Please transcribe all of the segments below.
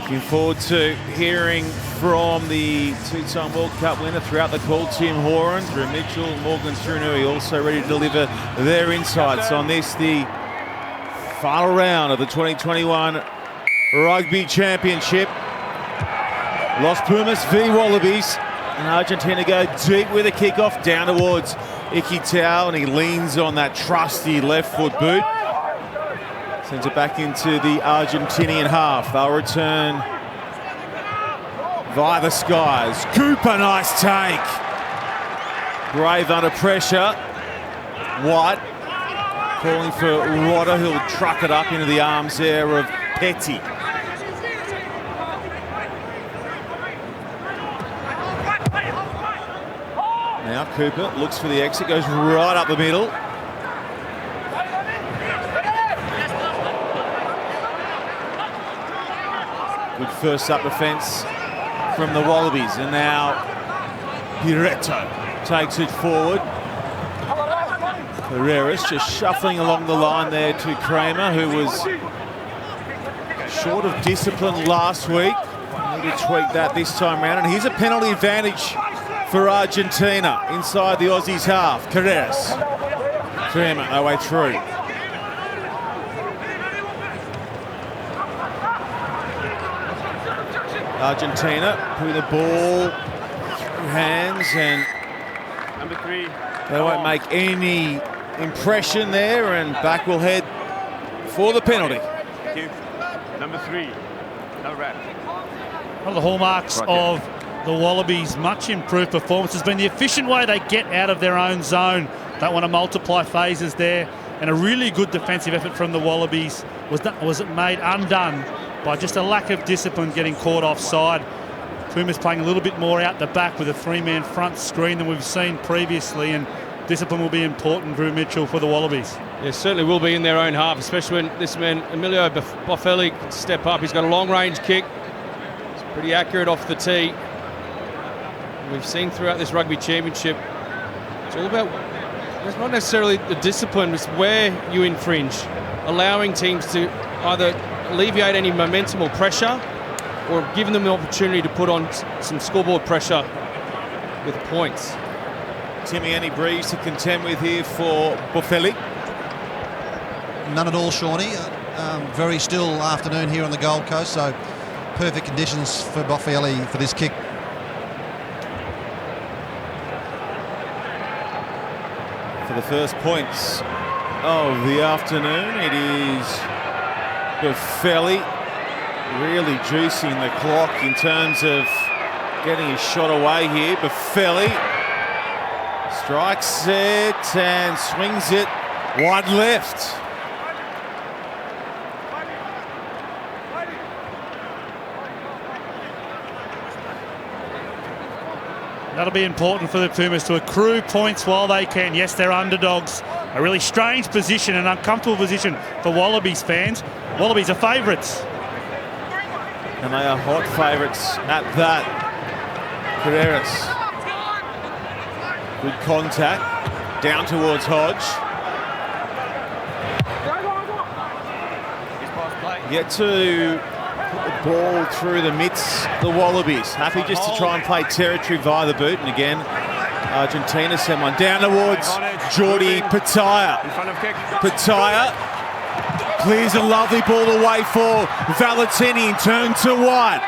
Looking forward to hearing from the two-time World Cup winner throughout the call, Tim Horan, Drew Mitchell, Morgan Trunui, also ready to deliver their insights on this, the final round of the 2021 Rugby Championship. Los Pumas v Wallabies, and Argentina go deep with a kickoff down towards Ikitau, and he leans on that trusty left foot boot. Sends it back into the Argentinian half. They'll return via the skies. Cooper, nice take. Brave under pressure. White calling for Rodda, who'll truck it up into the arms there of Petty. Now Cooper looks for the exit, goes right up the middle. Good first up defence from the Wallabies, and now Piretto takes it forward. Herrera's just shuffling along the line there to Kramer, who was short of discipline last week. Need to tweak that this time round, and here's a penalty advantage for Argentina inside the Aussies half. Carreras, Kramer, their way through. Argentina putting the ball through hands, and number 3. They won't make any impression there, and back will head for the penalty. Number 3, no red. One of the hallmarks of the Wallabies' much improved performance has been the efficient way they get out of their own zone. Don't want to multiply phases there, and a really good defensive effort from the Wallabies was made undone by just a lack of discipline, getting caught offside. Pumas playing a little bit more out the back with a 3-man front screen than we've seen previously, and discipline will be important, Drew Mitchell, for the Wallabies. Yeah, certainly will be in their own half, especially when this man, Emilio Boffelli, can step up. He's got a long-range kick. It's pretty accurate off the tee. We've seen throughout this Rugby Championship, it's all about, it's not necessarily the discipline, it's where you infringe, allowing teams to either alleviate any momentum or pressure, or giving them the opportunity to put on some scoreboard pressure with points. Timmy, any breeze to contend with here for Boffelli? None at all, Shawnee. Very still afternoon here on the Gold Coast, so perfect conditions for Boffelli for this kick. For the first points of the afternoon, it is Boffelli really juicing the clock in terms of getting his shot away here. Boffelli strikes it and swings it wide left. That'll be important for the Pumas to accrue points while they can. Yes, they're underdogs. A really strange position, an uncomfortable position for Wallabies fans. Wallabies are favourites. And they are hot favourites at that. Carreras. Good contact. Down towards Hodge. Get to put the ball through the midst the Wallabies. Happy just to try and play territory via the boot. And again, Argentina send one down towards Jordi Petaia. Petaia clears a lovely ball away for Valetini and turn to White.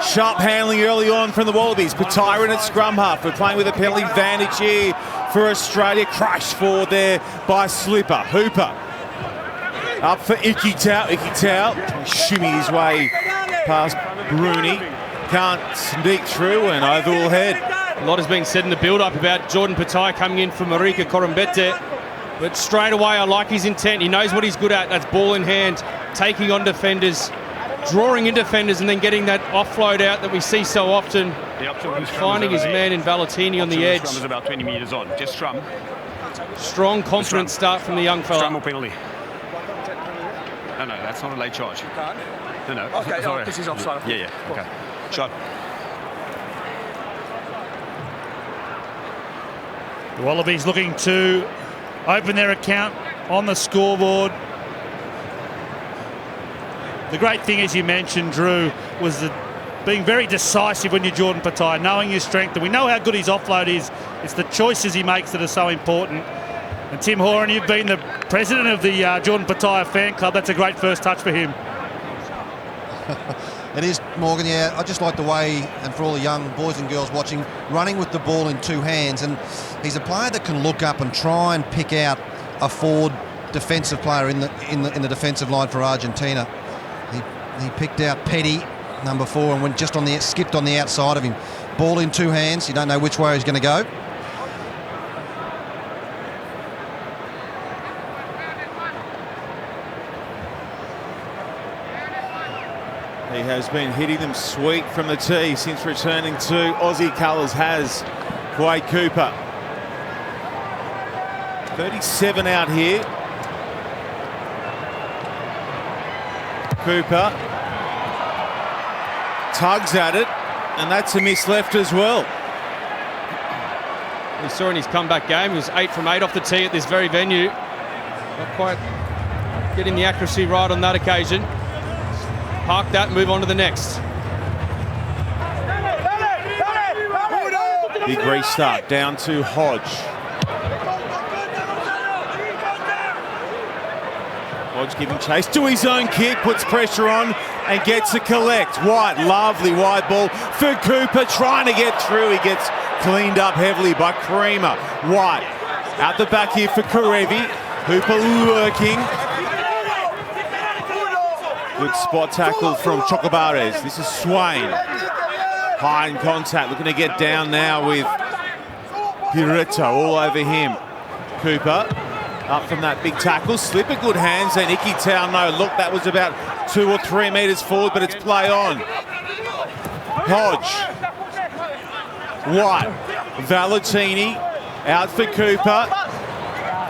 Sharp handling early on from the Wallabies. Petaia in at scrum half. We're playing with a penalty advantage here for Australia. Crushed forward there by Slipper. Hooper up for Ikitau. Ikitau shimmy his way past Bruni. Can't sneak through, and over will head. A lot has been said in the build-up about Jordan Petaia coming in for Marika Korombete, but straight away I like his intent. He knows what he's good at. That's ball in hand, taking on defenders, drawing in defenders, and then getting that offload out that we see so often. He's finding his man in Valetini on the edge. Scrum is about 20 metres on. Just scrum. Strong, confident start from the young fella. Scrum or penalty. No, that's not a late charge. No. Okay, sorry. This is offside. Yeah. Okay. Shot. The Wallabies looking to open their account on the scoreboard. The great thing, as you mentioned, Drew, was being very decisive when you're Jordan Petaia, knowing his strength, and we know how good his offload is. It's the choices he makes that are so important. And Tim Horan, you've been the president of the Jordan Petaia fan club. That's a great first touch for him. It is, Morgan, yeah. I just like the way, and for all the young boys and girls watching, running with the ball in two hands. And he's a player that can look up and try and pick out a forward defensive player in the defensive line for Argentina. He picked out Petty, number 4, and went just skipped on the outside of him. Ball in two hands. You don't know which way he's going to go. He has been hitting them sweet from the tee since returning to Aussie colours, has Quade Cooper. 37 out here. Cooper tugs at it, and that's a miss left as well. We saw in his comeback game, he was 8 from 8 off the tee at this very venue. Not quite getting the accuracy right on that occasion. Park that, move on to the next. Big restart down to Hodge. Hodge giving chase to his own kick, puts pressure on and gets a collect. White, lovely wide ball for Cooper, trying to get through. He gets cleaned up heavily by Creamer. White out the back here for Kerevi. Hooper lurking. Good spot tackle from Chocobares. This is Swain. High in contact, looking to get down now with Pirito all over him. Cooper up from that big tackle. Slipper, good hands. And Ikitau, no, look, that was about 2 or 3 metres forward, but it's play on. Hodge. White. Valetini out for Cooper.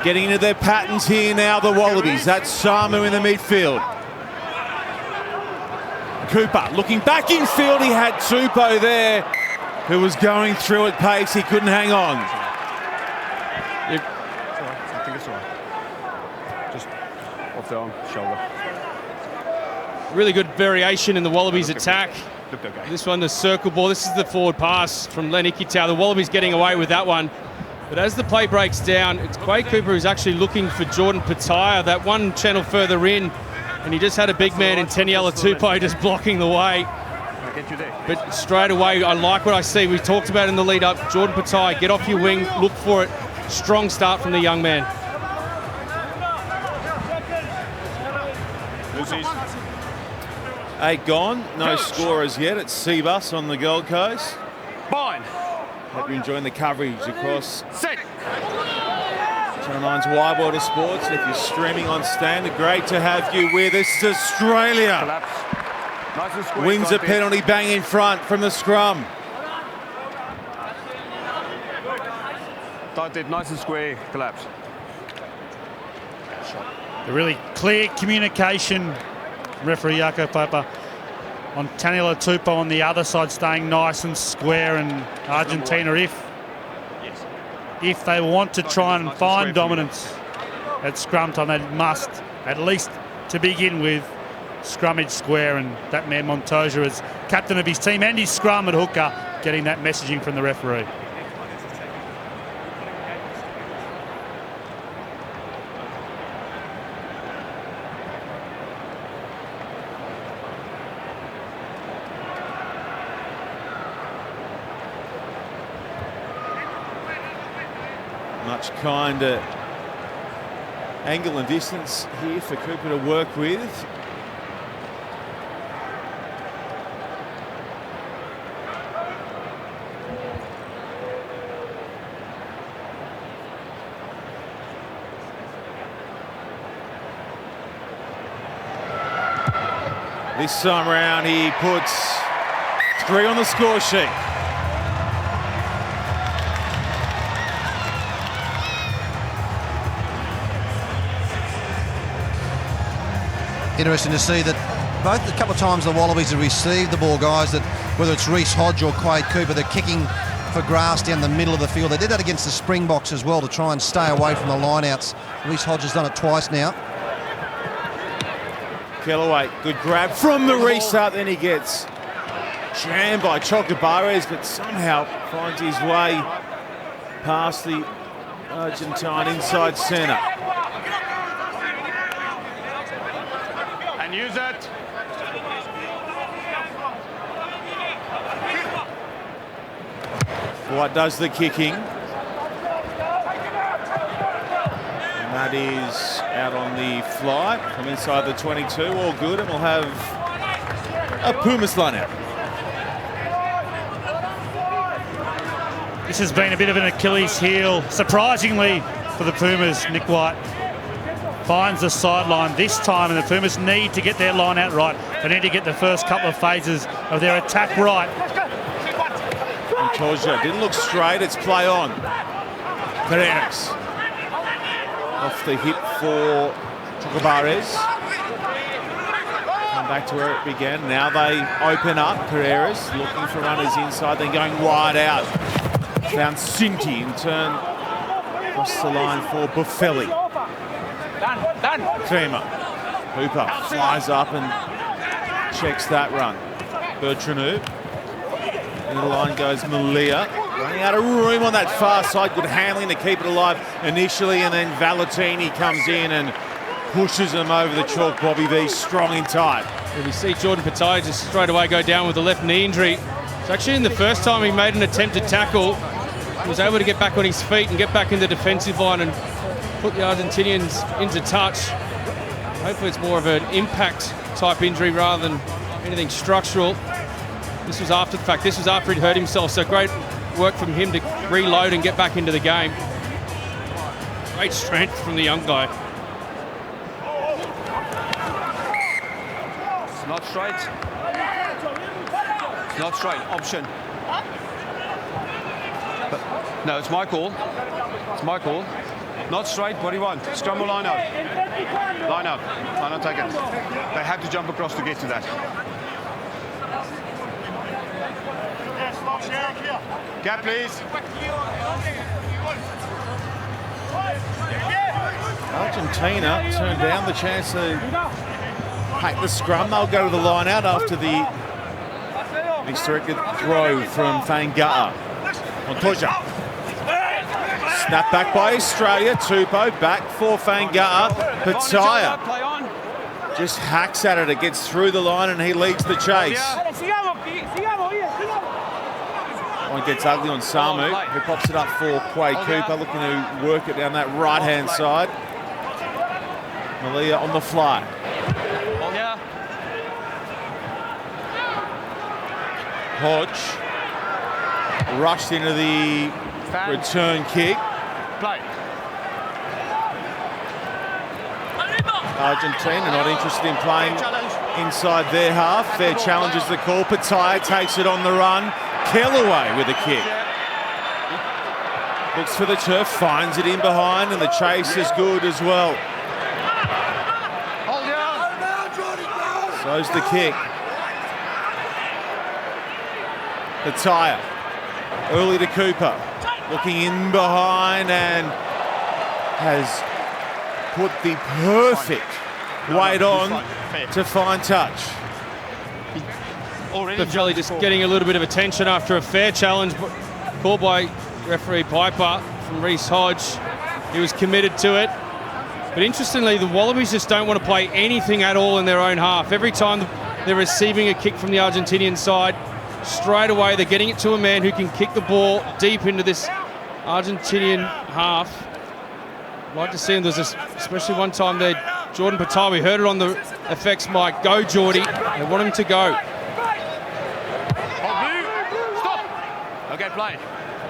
Getting into their patterns here now, the Wallabies. That's Samu in the midfield. Cooper looking back in field. He had Tupou there, who was going through at pace. He couldn't hang on. It's all right. I think it's all right. Just off the arm, shoulder. Really good variation in the Wallabies attack. Looked okay. This one, the circle ball. This is the forward pass from Len Ikitau. The Wallabies getting away with that one. But as the play breaks down, it's Quade Cooper who's actually looking for Jordan Petaia, that one channel further in. And he just had a big man in Taniela Tupou just blocking the way. But straight away, I like what I see. We talked about in the lead up, Jordan Petaia, get off your wing, look for it. Strong start from the young man. 8 gone, no scorers yet at Cbus on the Gold Coast. Bind. Hope you're enjoying the coverage across Channel 9's Wide World of Sports. And if you're streaming on Standard, great to have you with us. Australia wins a penalty, bang in front from the scrum. Tight it, nice and square, collapse. The really clear communication, referee Jaco Papa, on Taniela Tupou on the other side, staying nice and square. And Argentina, if they want to try and find dominance at scrum time, they must, at least to begin with, scrummage square. And that man Montoya, as captain of his team and his scrum at hooker, getting that messaging from the referee. Much kinder angle and distance here for Cooper to work with. This time round he puts 3 on the score sheet. Interesting to see that both a couple of times the Wallabies have received the ball, guys, that whether it's Reece Hodge or Quade Cooper, they're kicking for grass down the middle of the field. They did that against the Springboks as well to try and stay away from the lineouts. Reece Hodge has done it twice now. Kellaway, good grab from the restart, then he gets jammed by Chocobares, but somehow finds his way past the Argentine inside centre. And use it. White does the kicking. And that is out on the fly from inside the 22, all good, and we'll have a Pumas line out. This has been a bit of an Achilles heel, surprisingly, for the Pumas. Nic White finds the sideline this time, and the Pumas need to get their line out right. They need to get the first couple of phases of their attack right. Montoya didn't look straight, it's play on. Pereira's off the hip for Chocobares. Come back to where it began. Now they open up. Pereira's looking for runners inside, then going wide out. Found Syndey in turn across the line for Buffelli. Crema. Hooper flies up and checks that run. Bertranu. In the line goes Malia. Running out of room on that far side. Good handling to keep it alive initially, and then Valetini comes in and pushes him over the chalk. Bobby V strong and tight. And we see Jordan Petaia just straight away go down with a left knee injury. It's actually in the first time he made an attempted tackle. He was able to get back on his feet and get back in the defensive line and put the Argentinians into touch. Hopefully it's more of an impact type injury rather than anything structural. This was after the fact. This was after he'd hurt himself. So great work from him to reload and get back into the game. Great strength from the young guy. It's not straight. It's not straight. Option. No, it's my call. It's my call. Not straight. What do you want? Scrum or line out? Line out. Line out, take it. They had to jump across to get to that. Gap, please. Argentina turned down the chance to hack the scrum. They'll go to the line out after the misdirected throw from Fainga'a. Montoya. Snap back by Australia. Tupou back for Fainga'a. Petaia just hacks at it. It gets through the line and he leads the chase. One gets ugly on Samu, who pops it up for Quade Cooper, looking to work it down that right-hand side. Malia on the fly. Hodge rushed into the return kick. Argentina not interested in playing inside their half. Their challenge is the call. Petaia takes it on the run. Kellaway with a kick. Looks for the turf, finds it in behind, and the chase is good as well. So's the kick. Petaia, early to Cooper, looking in behind and has put the perfect weight on to find touch. Buffelli just getting a little bit of attention after a fair challenge called by referee Piper from Reece Hodge. He was committed to it. But interestingly, the Wallabies just don't want to play anything at all in their own half. Every time they're receiving a kick from the Argentinian side, straight away they're getting it to a man who can kick the ball deep into this Argentinian half. I'd like to see him. There's especially one time there, Jordan Petaia, we heard it on the effects mic. Go, Geordie. They want him to go. Okay, play.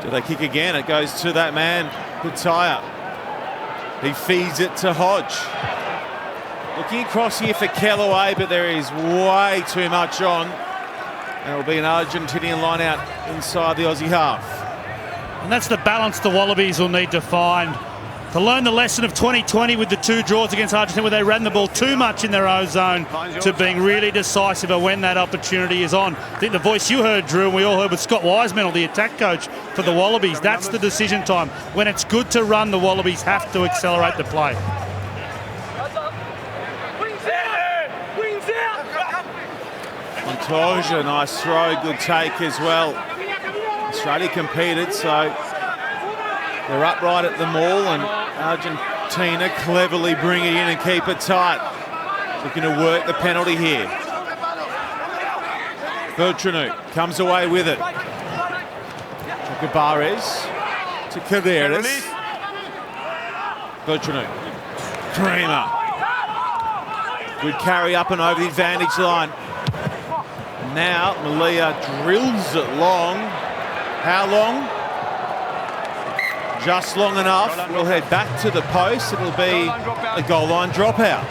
Do they kick again? It goes to that man, Petaia. He feeds it to Hodge. Looking across here for Kellaway, but there is way too much on. And it'll be an Argentinian line out inside the Aussie half. And that's the balance the Wallabies will need to find to learn the lesson of 2020 with the two draws against Argentina, where they ran the ball too much in their own zone, to being really decisive of when that opportunity is on. I think the voice you heard, Drew, and we all heard with Scott Wiseman, the attack coach for the Wallabies, that's the decision time. When it's good to run, the Wallabies have to accelerate the play. Montoya, nice throw, good take as well. Australia competed, so they're upright at the maul, and Argentina cleverly bring it in and keep it tight. Looking to work the penalty here. Bertranu comes away with it. Gabares to Caderas. Bertranu. Creamer. Good carry up and over the advantage line. Now Malia drills it long. How long? Just long enough. We'll head back to the post. It'll be a goal line dropout.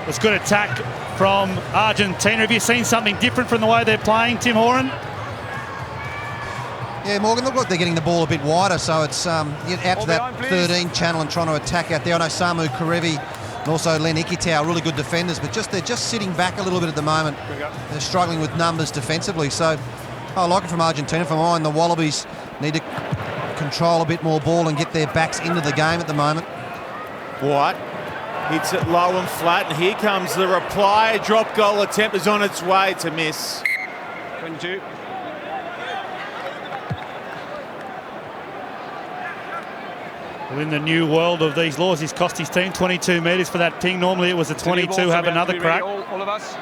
It was good attack from Argentina. Have you seen something different from the way they're playing, Tim Horan? Yeah, Morgan, look like they're getting the ball a bit wider, so it's out to that 13 channel and trying to attack out there. I know Samu Kerevi and also Len Ikitau, really good defenders, but they're just sitting back a little bit at the moment. They're struggling with numbers defensively, so I like it from Argentina. For mine, the Wallabies need to control a bit more ball and get their backs into the game at the moment. White hits it low and flat, and here comes the reply. A drop goal attempt is on its way to miss. 22. Well, in the new world of these laws, he's cost his team 22 metres for that ping. Normally it was a 22. Have another crack. All of us.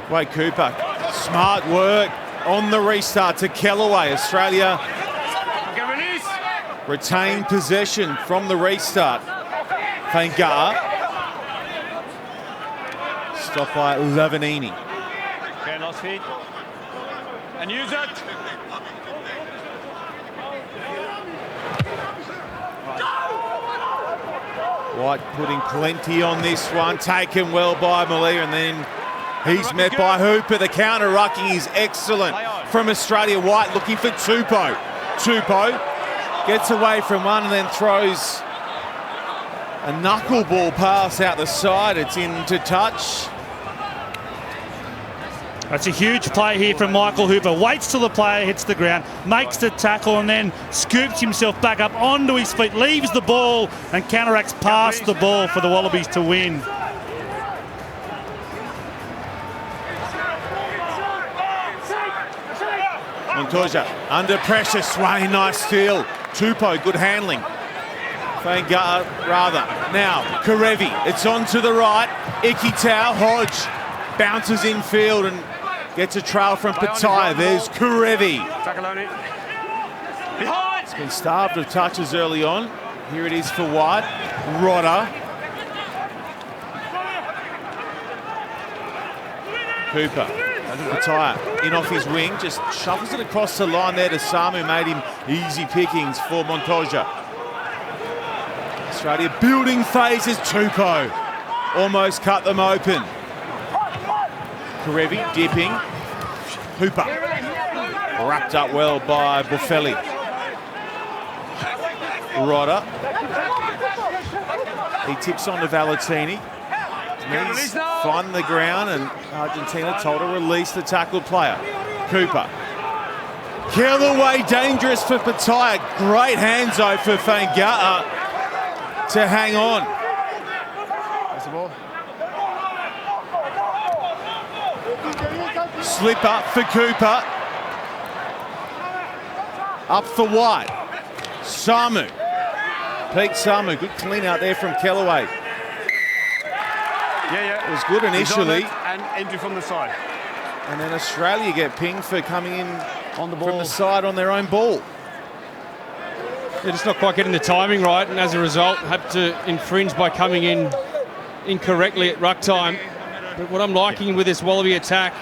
Quade Cooper, smart work on the restart to Kellaway. Australia retain possession from the restart. Fainga'a. Stopped by Valetini. Okay, last feed. And use it. White putting plenty on this one. Taken well by Malia, and then he's met by Hooper. The counter-rucking is excellent from Australia. White looking for Tupou. Tupou gets away from one and then throws a knuckleball pass out the side. It's into touch. That's a huge play here from Michael Hooper. Waits till the player hits the ground, makes the tackle, and then scoops himself back up onto his feet, leaves the ball and counteracts past the ball for the Wallabies to win. Montoya under pressure. Swain, nice steal. Tupou, good handling. Fainga'a rather. Now Kerevi, it's on to the right. Ikitau, Hodge bounces infield and gets a trail from Petaia. There's Kerevi. It's been starved of touches early on. Here it is for White. Rodda. Cooper. Petaia in off his wing, just shuffles it across the line there to Samu, made him easy pickings for Montoya. Australia building phases. Tupou almost cut them open. Kerevi dipping. Hooper wrapped up well by Buffelli. Rodda. He tips on to Valetini. He's finding the ground, and Argentina told to release the tackled player. Cooper. Kellaway dangerous for Petaia. Great hands though for Fainga'a to hang on. That's the ball. Slip up for Cooper. Up for White. Samu. Pete Samu. Good clean out there from Kellaway. Yeah. It was good initially. And entry from the side. And then Australia get pinged for coming in On the ball. from the side on their own ball. They're just not quite getting the timing right, and as a result have to infringe by coming in incorrectly at ruck time. But what I'm liking with this Wallaby attack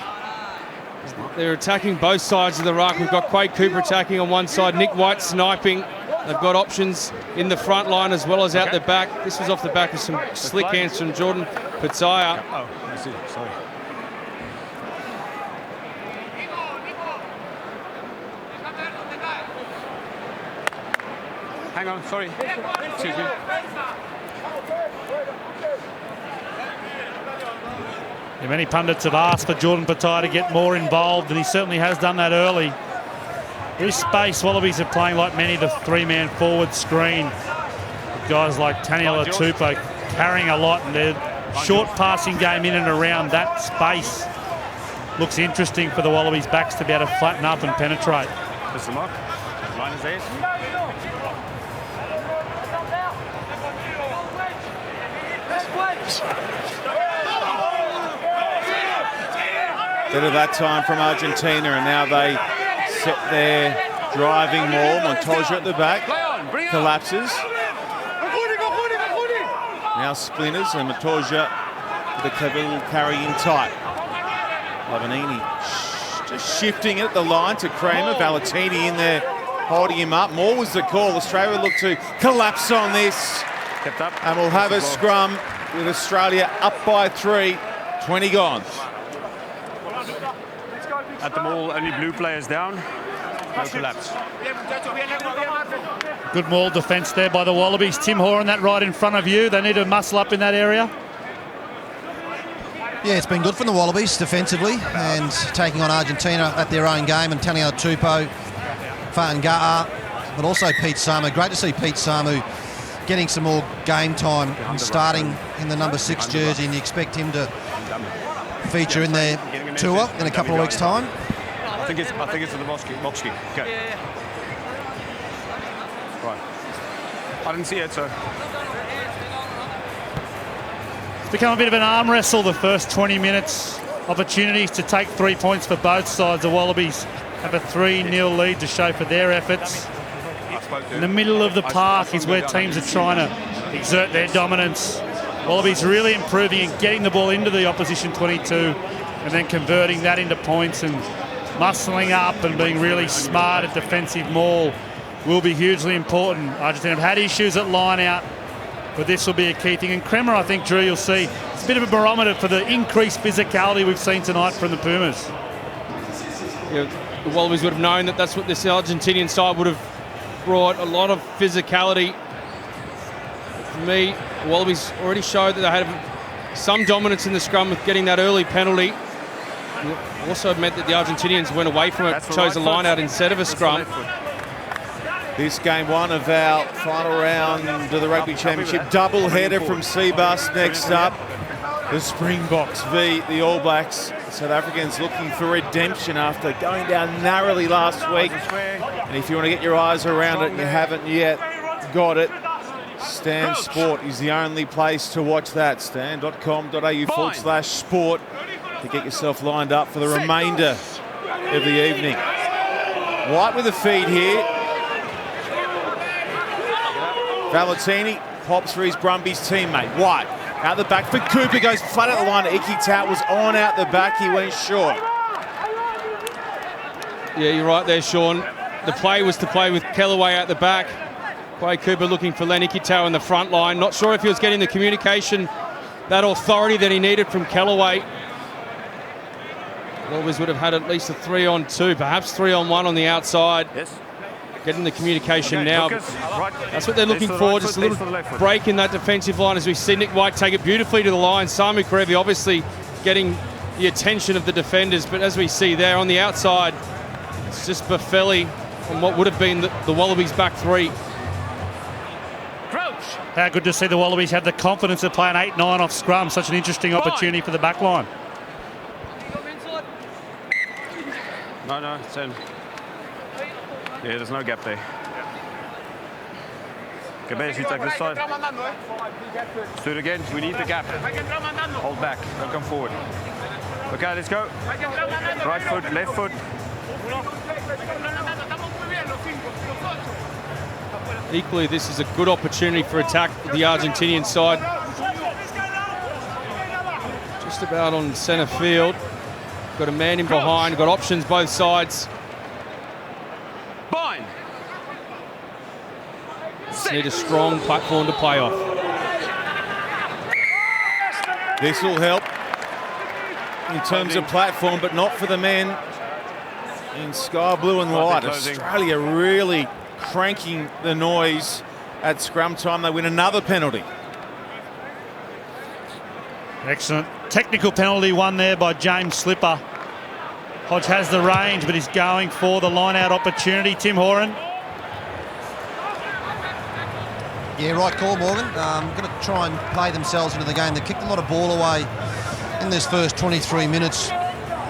is they're attacking both sides of the ruck. We've got Quade Cooper attacking on one side, Nic White sniping. They've got options in the front line as well as out the back. This was off the back of some slick hands from Jordan Petaia. Oh, I see. Sorry. Hang on, sorry. Excuse me. Yeah, many pundits have asked for Jordan Petaia to get more involved, and he certainly has done that early. This space, Wallabies are playing like many, the three-man forward screen. guys like Taniela Tupou carrying a lot, and their short passing game in and around that space looks interesting for the Wallabies backs to be able to flatten up and penetrate. That's the mark. Line is there. Bit of that time from Argentina, and now they set their driving maul. Montoya at the back, collapses. Now splinters, and Montoya with a clever little carry in tight. Valetini just shifting it at the line to Kramer. Valetini in there holding him up. More was the call. Australia look to collapse on this. Kept up. And we'll have a scrum with Australia up by 3, 20 gone. At the maul, only blue players down. No collapse. Good maul defence there by the Wallabies. Tim Horan, that right in front of you. They need to muscle up in that area. Yeah, it's been good for the Wallabies defensively and taking on Argentina at their own game, and Taniela Tupou, Fainga'a, but also Pete Samu. Great to see Pete Samu getting some more game time and starting in the number 6 jersey, and you expect him to feature in their tour in a couple of weeks' time. I think it's in the box kick. Okay. Right. I didn't see it, so. It's become a bit of an arm wrestle the first 20 minutes. Opportunities to take 3 points for both sides. The Wallabies have a 3-0 lead to show for their efforts. In the middle of the park is where teams are trying to exert their dominance. Wallabies really improving and getting the ball into the opposition 22 and then converting that into points, and muscling up and being really smart at defensive maul will be hugely important. Argentina have had issues at line out, but this will be a key thing. And Kremer, I think, Drew, you'll see, it's a bit of a barometer for the increased physicality we've seen tonight from the Pumas. Yeah, the Wallabies would have known that that's what this Argentinian side would have brought, a lot of physicality. For me, the Wallabies already showed that they had some dominance in the scrum with getting that early penalty. It also meant that the Argentinians went away from it, chose a line out instead of a scrum. This game 1 of our final round of the Rugby Championship. Double header from Cbus next up. The Springboks v the All Blacks. South Africans looking for redemption after going down narrowly last week. And if you want to get your eyes around it and you haven't yet got it, Stan Sport is the only place to watch that. stan.com.au/sport to get yourself lined up for the remainder of the evening. White with the feed here. Valetini pops for his Brumbies teammate. White out the back for Cooper, goes flat at the line. Ikitau was on out the back, he went short. Yeah, you're right there, Sean. The play was to play with Kellaway out the back. Quade Cooper looking for Len Ikitau in the front line. Not sure if he was getting the communication, that authority that he needed from Kellaway. Wallabies would have had at least a 3-on-2, perhaps 3-on-1 on the outside. Yes. Getting the communication now. That's what they're looking for, just a little break in that defensive line as we see Nic White take it beautifully to the line. Samu Kerevi obviously getting the attention of the defenders, but as we see there on the outside, it's just Buffelli from what would have been the Wallabies back 3. How good to see the Wallabies have the confidence of playing 8-9 off scrum. Such an interesting opportunity for the back line. No, it's in. Yeah, there's no gap there. Cabez, you take this side. Let's do it again. We need the gap. Hold back. Don't come forward. Okay, let's go. Right foot, left foot. Equally, this is a good opportunity for attack with the Argentinian side. Just about on centre field. Got a man in behind, got options both sides. Bind. Just need a strong platform to play off. This will help in terms of platform, but not for the men in sky blue and white. Australia really cranking the noise at scrum time. They win another penalty. Excellent. Technical penalty won there by James Slipper. Hodge has the range, but he's going for the line-out opportunity. Tim Horan. Yeah, right call, Morgan. Going to try and play themselves into the game. They kicked a lot of ball away in this first 23 minutes.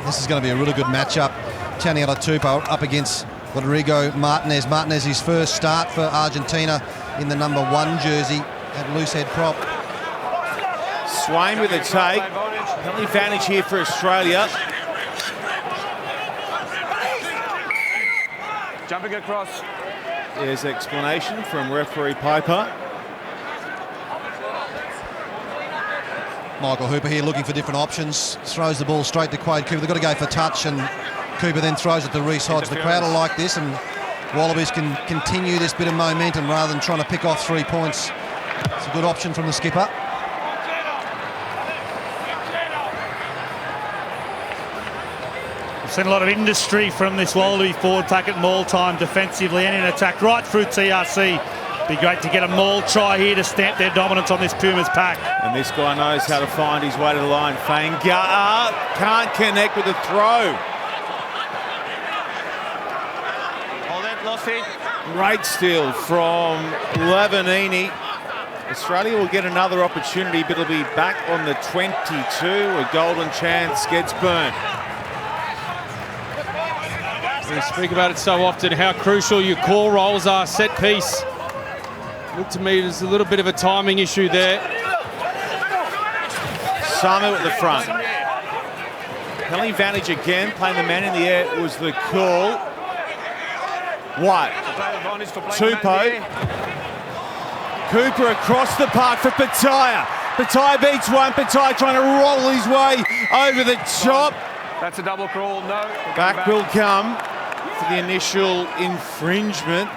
This is going to be a really good matchup. Taniela Tupou up against Rodrigo Martinez. Martinez, his first start for Argentina in the number 1 jersey at loosehead prop. Swain with a take. Penalty advantage here for Australia. Jumping across. There's explanation from referee Piper. Michael Hooper here looking for different options. Throws the ball straight to Quade Cooper. They've got to go for touch, and Cooper then throws it to Reece Hodge. The crowd will like this, and Wallabies can continue this bit of momentum rather than trying to pick off 3 points. It's a good option from the skipper. We've seen a lot of industry from this Wallaby forward pack at maul time defensively and in attack right through TRC. Be great to get a maul try here to stamp their dominance on this Pumas pack. And this guy knows how to find his way to the line. Fainga'a can't connect with the throw. Hold it, lost it. Great steal from Valetini. Australia will get another opportunity, but it'll be back on the 22. A golden chance gets burnt. We speak about it so often, how crucial your core roles are. Set piece. Look to me, there's a little bit of a timing issue there. Samu at the front. Penalty advantage again, playing the man in the air was the call. White. Tupou. Cooper across the park for Petaia. Petaia beats one. Petaia trying to roll his way over the top. That's a double crawl, no. Back will come for the initial infringement.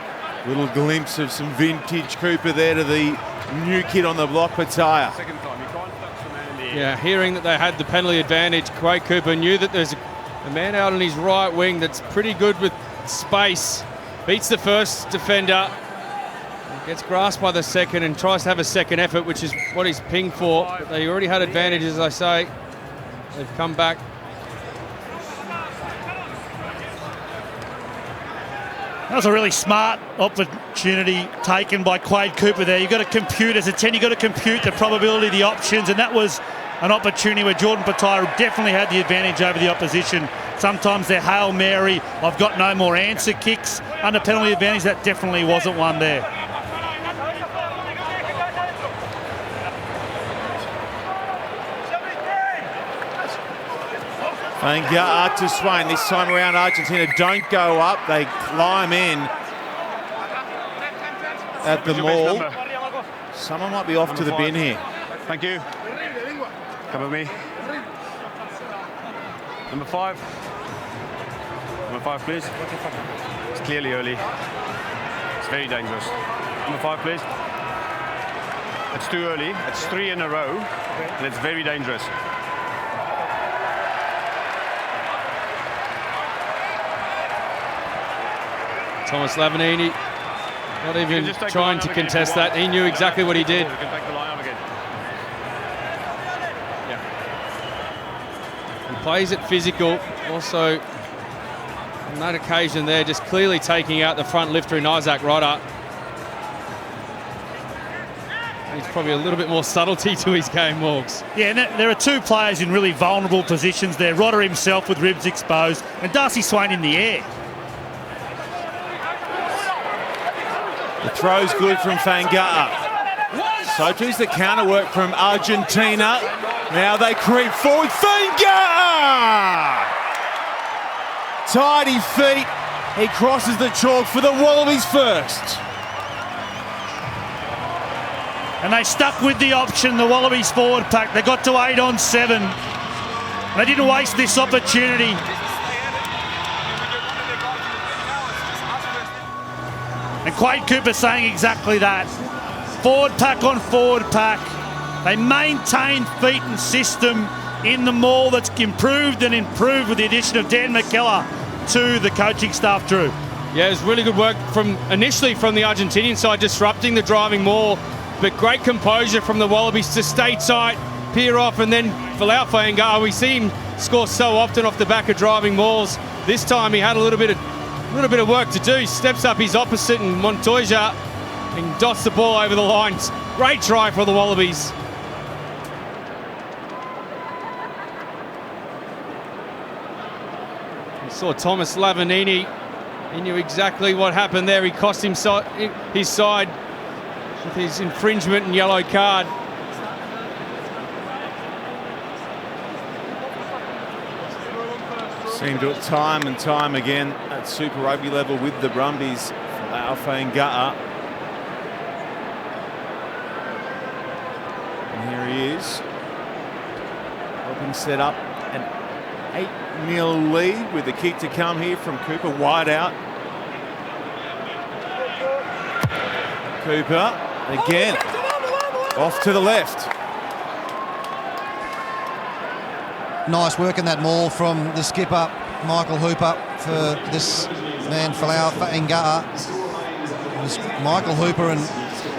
Little glimpse of some vintage Cooper there to the new kid on the block, Petaia. Second time, you can't touch the man in the air. Yeah, hearing that they had the penalty advantage, Quade Cooper knew that there's a man out on his right wing that's pretty good with space. Beats the first defender, gets grasped by the second and tries to have a second effort, which is what he's pinged for. But they already had advantage, as I say. They've come back. That was a really smart opportunity taken by Quade Cooper there. You've got to compute, as a 10, you've got to compute the probability, the options, and that was an opportunity where Jordan Petaia definitely had the advantage over the opposition. Sometimes they're Hail Mary, I've got no more answer kicks. Under penalty advantage, that definitely wasn't one there. Fainga'a to Swain. This time around, Argentina don't go up. They climb in at the maul. Someone might be off to the bin here. Thank you. Come with me. Number 5. Number 5, please. It's clearly early. It's very dangerous. Number 5, please. It's too early. It's 3 in a row, and it's very dangerous. Thomas Valetini not even trying to contest that. He knew exactly what he did. You can take the line up again. Yeah. He plays it physical. Also, on that occasion there, just clearly taking out the front lifter in Izack Rodda. He's probably a little bit more subtlety to his game, Morgs. Yeah, and there are two players in really vulnerable positions there. Rodda himself with ribs exposed and Darcy Swain in the air. The throw's good from Fainga'a. So too's the counter work from Argentina. Now they creep forward. Fainga'a! Tidy feet. He crosses the chalk for the Wallabies first. And they stuck with the option, the Wallabies forward pack. They got to 8 on 7. They didn't waste this opportunity. And Quade Cooper saying exactly that. Forward pack on forward pack. They maintained feet and system in the maul that's improved and improved with the addition of Dan McKellar to the coaching staff, Drew. Yeah, it was really good work initially from the Argentinian side, disrupting the driving maul, but great composure from the Wallabies to stay tight, peer off, and then Folau Fainga'a. We see him score so often off the back of driving mauls. This time he had a little bit of work to do. He steps up his opposite, and Montoya and dots the ball over the lines. Great try for the Wallabies. We saw Thomas Lavanini. He knew exactly what happened there. He cost him his side with his infringement and yellow card. Seen to it time and time again at Super Rugby level with the Brumbies. Folau Fainga'a. And here he is, helping set up an 8-0 lead with the kick to come here from Cooper. Wide out. Cooper again, off to the left. Nice work in that maul from the skipper, Michael Hooper, for this man, Folau Fainga'a. It was Michael Hooper and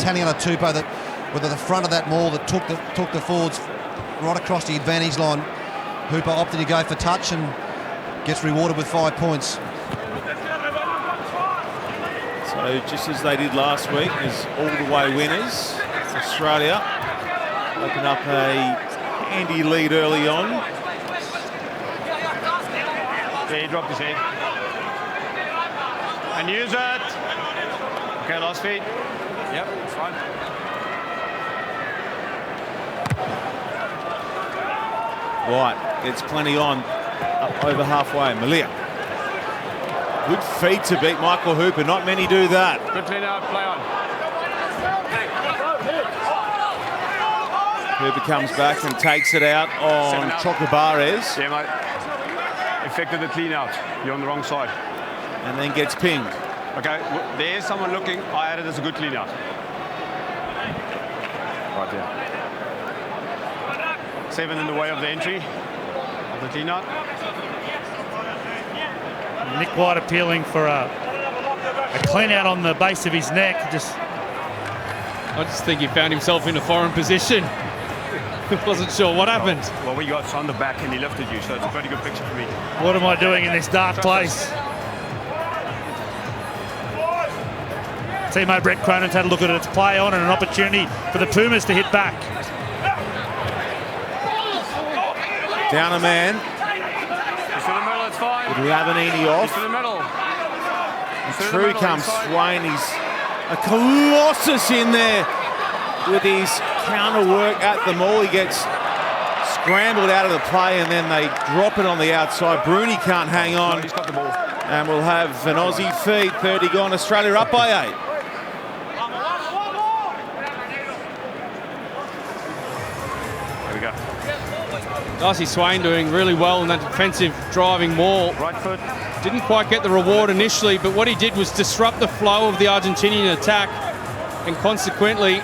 Taniela Tupou that were at the front of that maul that took the forwards right across the advantage line. Hooper opted to go for touch and gets rewarded with 5 points. So just as they did last week, as all-the-way winners, Australia open up a handy lead early on. Yeah, he dropped his head. And use it. Okay, last feed. Yep, it's fine. White gets plenty on, up over halfway. Malia. Good feet to beat Michael Hooper. Not many do that. Good clean out, play on. Hooper comes back and takes it out on Chocobares. Yeah, mate. Effected the clean out. You're on the wrong side. And then gets pinged. Okay, there's someone looking. I had it as a good clean out. Right there. 7 in the way of the entry of the clean out. Nic White appealing for a clean out on the base of his neck. I just think he found himself in a foreign position. Wasn't sure what happened. Well, we got on the back and he lifted you, so it's a pretty good picture for me. What am I doing in this dark place? Teammate Brett Cronin's had a look at its play on and an opportunity for the Pumas to hit back. Down a man. He's to the middle, it's fine. With Lavanini off. He's to the middle. Through comes Swain. He's a colossus in there with his counter work at the maul. He gets scrambled out of the play and then they drop it on the outside. Bruni can't hang on. No, he's got the ball. And we'll have an Aussie feed. 30 gone. Australia up by 8. There we go. Darcy Swain doing really well in that defensive driving maul. Right foot. Didn't quite get the reward initially, but what he did was disrupt the flow of the Argentinian attack, and consequently,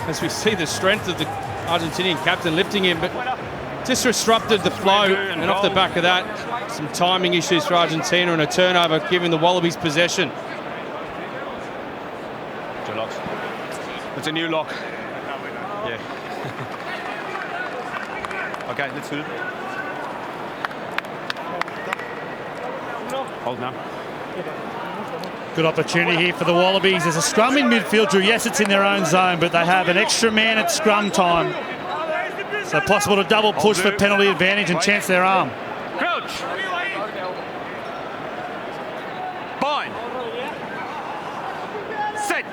as we see the strength of the Argentinian captain lifting him, but just disrupted the flow, and off the back of that, some timing issues for Argentina and a turnover giving the Wallabies possession. Two locks. It's a new lock. Yeah. Okay, let's do it. Hold now. Good opportunity here for the Wallabies. There's a scrum in midfield, Drew. Yes, it's in their own zone, but they have an extra man at scrum time. So possible to double push for penalty advantage and chance their arm. Crouch. Bind. Set.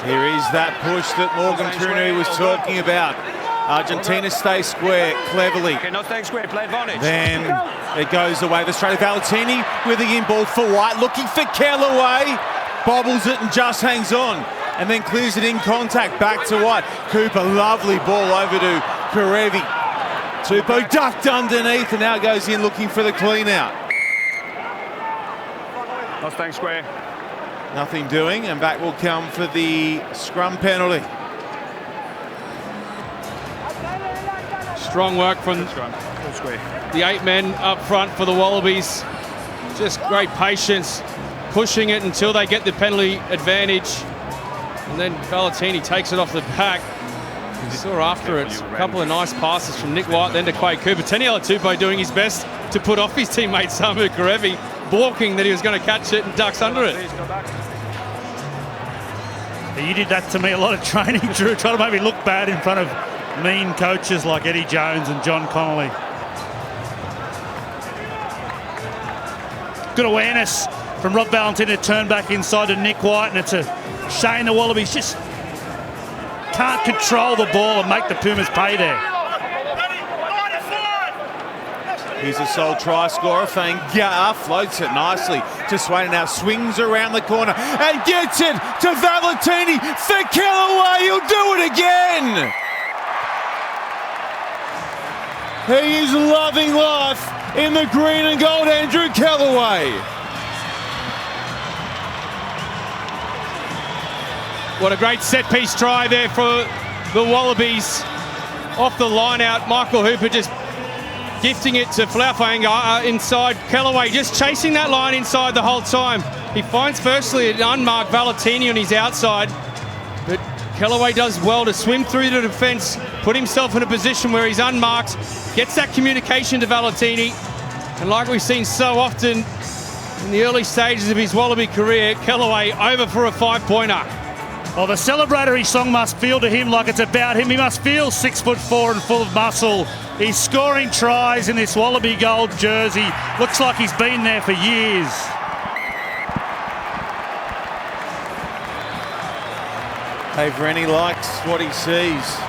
Here is that push that Morgan Trunu was talking about. Argentina stay square cleverly. Okay, not staying square, play advantage. Then it goes away with Australia. Valetini with the in-ball for White, looking for Kellaway. Bobbles it and just hangs on. And then clears it in contact back to White. Cooper, lovely ball over to Kerevi. Tupou ducked underneath and now goes in looking for the clean out. Not staying square. Nothing doing, and back will come for the scrum penalty. Strong work from the 8 men up front for the Wallabies. Just great patience, pushing it until they get the penalty advantage. And then Valetini takes it off the back. You saw after it a couple of nice passes from Nic White, then to Quade Cooper. Taniela Tupou doing his best to put off his teammate Samu Kerevi. balking that he was going to catch it and ducks under it. You did that to me a lot of training, Drew, trying to make me look bad in front of mean coaches like Eddie Jones and John Connolly. Good awareness from Rob Valetini to turn back inside to Nic White, and it's a shame the Wallabies just can't control the ball and make the Pumas pay there. He's a sole try scorer. Fainga'a floats it nicely to Swain, now swings around the corner and gets it to Valetini for Kellaway. He'll do it again. He is loving life in the green and gold, Andrew Kellaway. What a great set-piece try there for the Wallabies. Off the line out, Michael Hooper just gifting it to Folau Fainga'a inside. Kellaway just chasing that line inside the whole time. He finds firstly an unmarked Valetini on his outside, but Kellaway does well to swim through the defence, put himself in a position where he's unmarked, gets that communication to Valetini, and like we've seen so often in the early stages of his Wallaby career, Kellaway over for a 5-pointer. Well, the celebratory song must feel to him like it's about him. He must feel 6'4" and full of muscle. He's scoring tries in this Wallaby gold jersey. Looks like he's been there for years. Hey, Vrenny likes what he sees.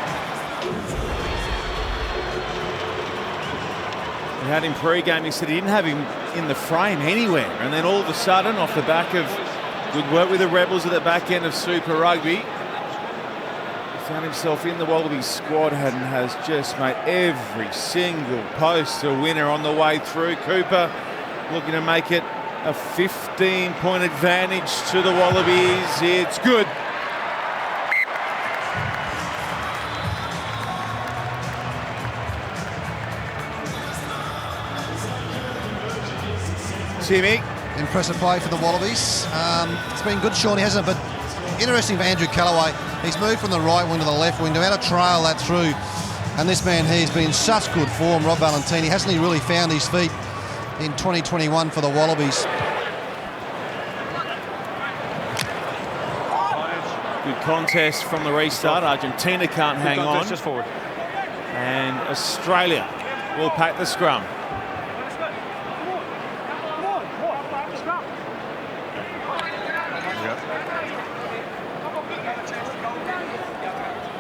We had him pre-game, he said he didn't have him in the frame anywhere. And then all of a sudden, off the back of good work with the Rebels at the back end of Super Rugby, he found himself in the Wallabies squad and has just made every single post a winner on the way through. Cooper looking to make it a 15-point advantage to the Wallabies. It's good. Timmy. Impressive play for the Wallabies. It's been good, Shawnee, hasn't it? But interesting for Andrew Kellaway. He's moved from the right wing to the left wing to how to trail that through. And this man here has been in such good form, Rob Valetini. Hasn't he really found his feet in 2021 for the Wallabies? Good contest from the restart. Argentina can't hang on. Just forward. And Australia will pack the scrum.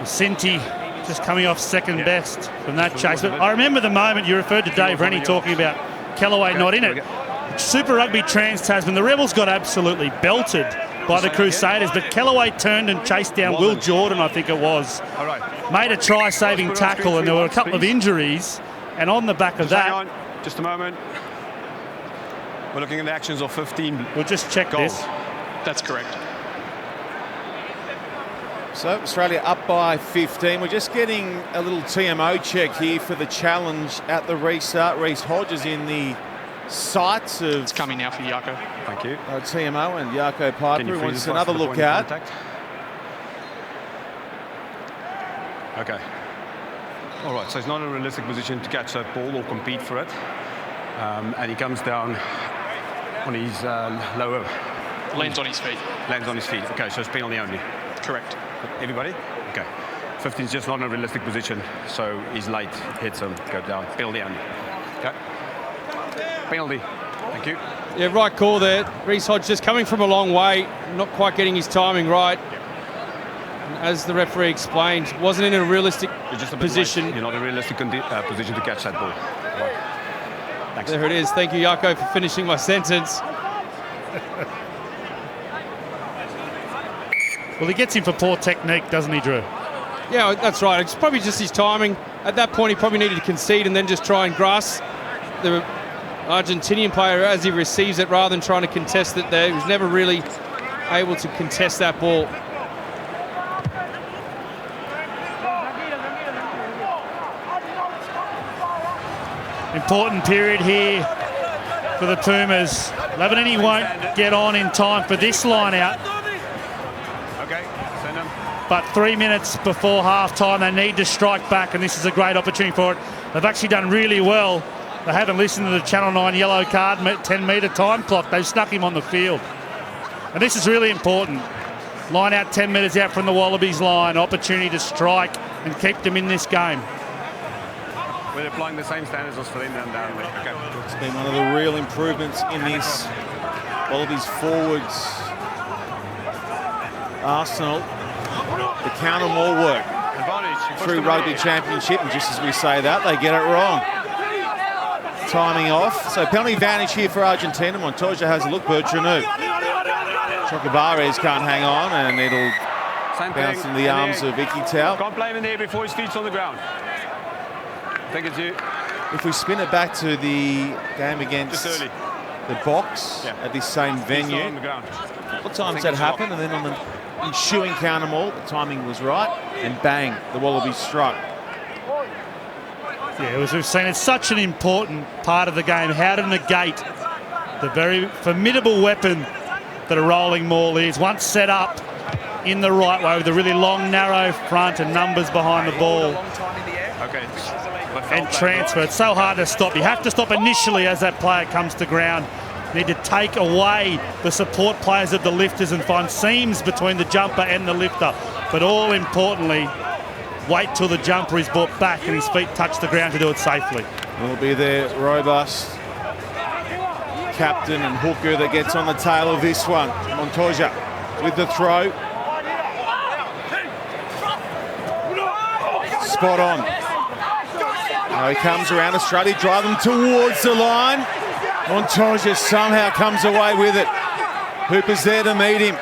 Syndey just coming off second best from that chase. But I remember the moment you referred to Dave Rennie talking about Kellaway not in it. Super Rugby Trans-Tasman, the Rebels got absolutely belted by the Crusaders, but Kellaway turned and chased down Will Jordan, I think it was. Made a try-saving tackle, and there were a couple of injuries. And on the back of that... Just a moment. We're looking at the actions of 15 We'll just check goals. this. That's correct. So Australia up by 15. We're just getting a little TMO check here for the challenge at the restart. Reece Hodge is in the sights of... It's coming now for Yako. Thank you. TMO, and Yako Piper wants another look at. Okay. All right, so it's not a realistic position to catch that ball or compete for it. And he comes down on his lower... Lands on his feet. Lands on his feet. Okay, so it's penalty only. Correct. Everybody? Okay. 15 is just not in a realistic position, so he's late, hits him, go down. Penalty only. Okay. Penalty. Thank you. Yeah, right call there. Reece Hodge just coming from a long way, not quite getting his timing right. And as the referee explained, wasn't in a realistic position. You're not in a realistic position to catch that ball. Right. Thanks. There it is. Thank you, Yako, for finishing my sentence. Well, he gets him for poor technique, doesn't he, Drew? Yeah, that's right. It's probably just his timing. At that point, he probably needed to concede and then just try and grasp the Argentinian player as he receives it rather than trying to contest it there. He was never really able to contest that ball. Important period here for the Pumas. Valetini won't get on in time for this line out. But 3 minutes before half-time, they need to strike back, and this is a great opportunity for it. They've actually done really well They haven't listened to the Channel 9 yellow card 10-metre time clock. They've snuck him on the field. And this is really important. Line out 10 metres out from the Wallabies line. Opportunity to strike and keep them in this game. We're applying the same standards as Australia and down there. Okay. It's been one of the real improvements in this Wallabies forwards arsenal. The counter more work through Rugby Championship, and just as we say that, they get it wrong. Timing off. So penalty advantage here for Argentina. Montoya has a look. Bertranu. Chocobares can't hang on, and it'll bounce in the arms of Ikitau. Can't play him in there before his feet's on the ground. I think it's you. If we spin it back to the game against the Box at this same venue, on the ground. what times that happened, and then on the ensuing counter maul, the timing was right, and bang, the Wallabies struck. Yeah, as we've seen, it's such an important part of the game, how to negate the very formidable weapon that a rolling maul is. Once set up in the right way with a really long, narrow front and numbers behind the ball. Okay. And transfer. It's so hard to stop. You have to stop initially as that player comes to ground. You need to take away the support players of the lifters and find seams between the jumper and the lifter. But all importantly, wait till the jumper is brought back and his feet touch the ground to do it safely. It'll be their robust captain and hooker that gets on the tail of this one. Montoya with the throw. Spot on. Now he comes around, Australia drive them towards the line. Montoya somehow comes away with it. Hooper's there to meet him.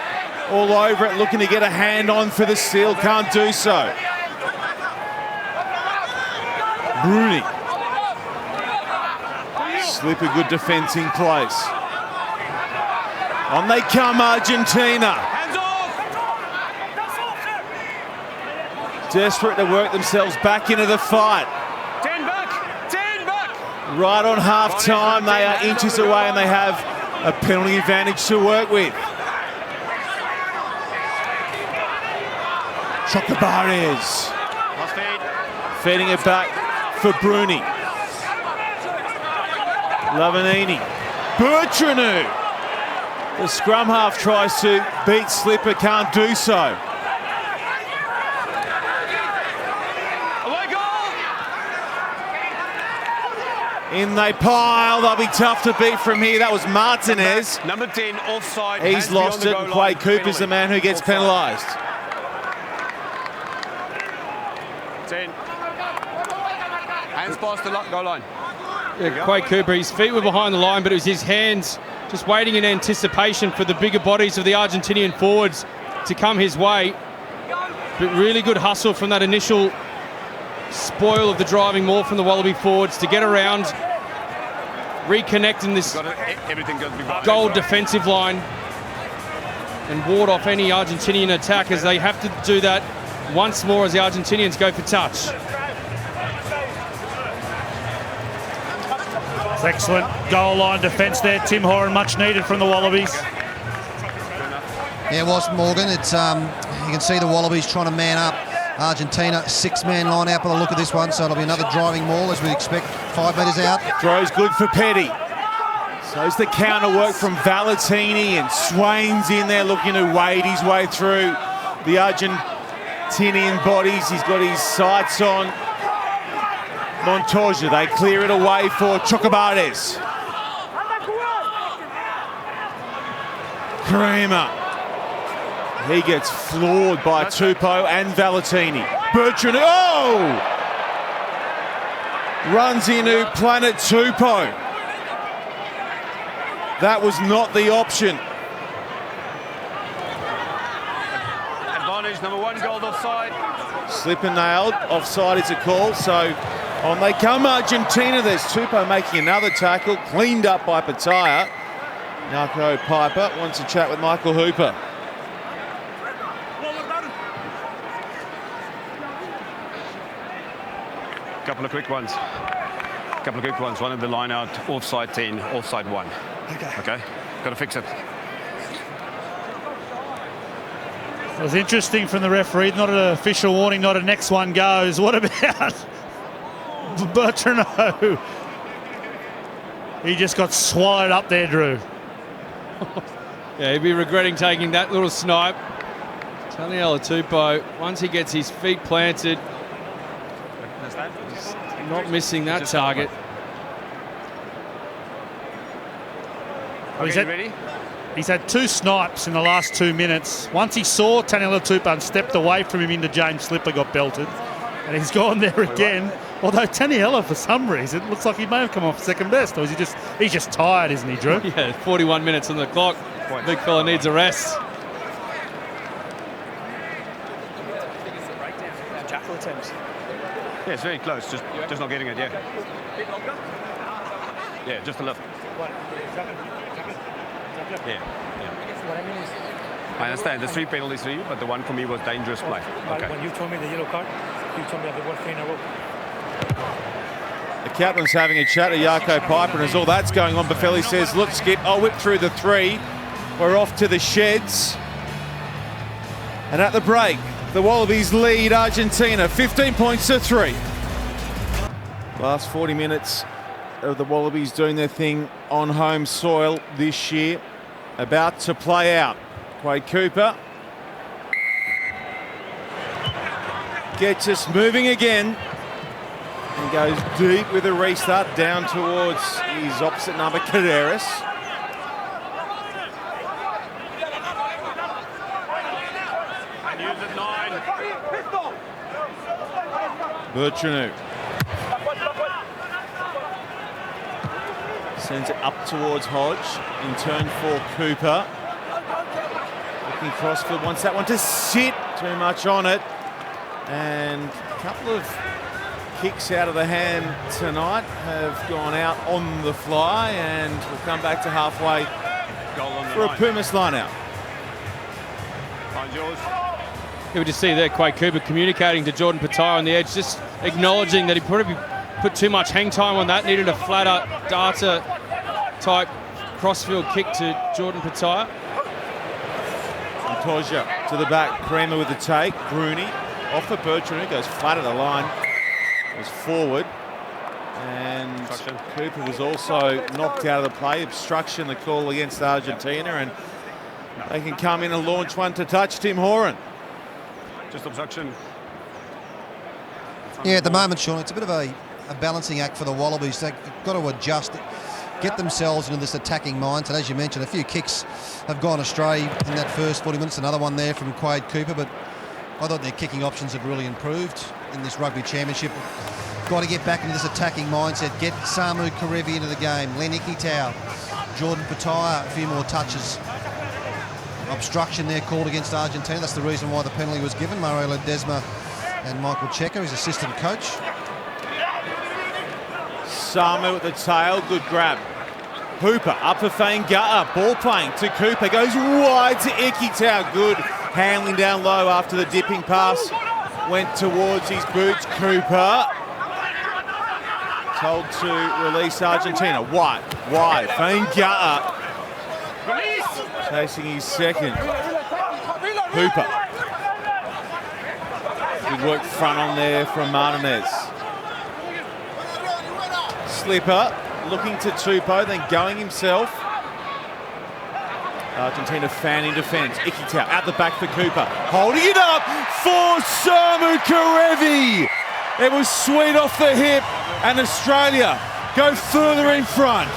All over it, looking to get a hand on for the steal. Can't do so. Bruni. Slip a good defence in place. On they come, Argentina. Desperate to work themselves back into the fight. 10 back. Right on half time, they are inches away and they have a penalty advantage to work with. Chocobares. Feeding it back for Bruni. Lavanini. Bertranu. The scrum half tries to beat Slipper, can't do so. In they pile, they'll be tough to beat from here. That was Martinez. Number 10, offside. He's lost it, and Quade Cooper's the man who gets penalised. 10. Hands past the goal line. Yeah, Quade Cooper, his feet were behind the line, but it was his hands just waiting in anticipation for the bigger bodies of the Argentinian forwards to come his way. But really good hustle from that initial spoil of the driving maul from the Wallaby forwards to get around, reconnect in this gold defensive line and ward off any Argentinian attack, as they have to do that once more as the Argentinians go for touch. It's excellent goal line defence there, Tim Horan, much needed from the Wallabies. Yeah, it was, Morgan. It's you can see the Wallabies trying to man up. Argentina, 6-man line out by the look of this one, so it'll be another driving maul as we expect, 5 metres out. Throw's good for Petty. So's the counter work from Valetini, and Swain's in there looking to wade his way through the Argentinian bodies. He's got his sights on Montoya. They clear it away for Chocobares. Kramer. He gets floored by Tupou and Valetini. Bertrand, runs into Planet Tupou. That was not the option. Advantage, number 1, goal offside. Slip and nailed. Offside is a call, so on they come, Argentina. There's Tupou making another tackle, cleaned up by Petaia. Narco Piper wants to chat with Michael Hooper. Couple of quick ones. One of the line out, offside 10, offside 1. Okay. Got to fix it. It was interesting from the referee, not an official warning, not a next one goes. What about Bertrand? He just got swallowed up there, Drew. Yeah, he'd be regretting taking that little snipe. Taniela Tupou, once he gets his feet planted, he's not missing that target. He's had 2 snipes in the last 2 minutes. Once he saw Taniela Tupou and stepped away from him into James Slipper, got belted. And he's gone there again. Although Taniela, for some reason, looks like he may have come off second best. Or is he's just tired, isn't he, Drew? Yeah, 41 minutes on the clock. Big fella needs a rest. Jackal attempts. Yeah, it's very close. Just not getting it. Yeah. Yeah, just a lift. Yeah. I understand. There's 3 penalties for you, but the one for me was dangerous play. Okay. When you told me the yellow card, you told me I had the worst thing in a row. The captain's having a chat to Jaco Piper, and as all that's going on, Boffelli says, look, Skip, I'll whip through the 3. We're off to the sheds. And at the break, the Wallabies lead Argentina 15 points to 3. Last 40 minutes of the Wallabies doing their thing on home soil this year. About to play out. Quade Cooper gets us moving again and goes deep with a restart down towards his opposite number, Kaderis. Bertranu sends it up towards Hodge, in turn for Cooper. Looking crossfield, wants that one to sit, too much on it. And a couple of kicks out of the hand tonight have gone out on the fly, and we'll come back to halfway for a Pumas line out. You would just see there Quade Cooper communicating to Jordan Petaia on the edge, just acknowledging that he probably put too much hang time on that, needed a flatter darter type crossfield kick to Jordan Petaia. Montoya to the back, Kremer with the take, Bruni off for Bertrand, goes flat at the line, goes forward, and Cooper was also knocked out of the play. Obstruction, the call against Argentina, and they can come in and launch one to touch Tim Horan. Just obstruction. Yeah, at the moment, Sean, it's a bit of a balancing act for the Wallabies. They've got to adjust, get themselves into this attacking mindset. As you mentioned, a few kicks have gone astray in that first 40 minutes. Another one there from Quade Cooper, but I thought their kicking options have really improved in this rugby championship. Got to get back into this attacking mindset, get Samu Kerevi into the game, Len Ikitau, Jordan Petaia, a few more touches. Obstruction there called against Argentina. That's the reason why the penalty was given. Mario Ledesma and Michael Checker, his assistant coach. Samu at the tail, good grab. Hooper up for Fainga'a, ball playing to Cooper, goes wide to Ikitau, good handling down low after the dipping pass. Went towards his boots, Cooper. Told to release Argentina. White, Fainga'a. Chasing his second. Hooper. Good work front on there from Martinez. Slipper looking to Tupou, then going himself. Argentina fanning defence. Ikitau out the back for Cooper. Holding it up for Samu Kerevi. It was sweet off the hip, and Australia go further in front.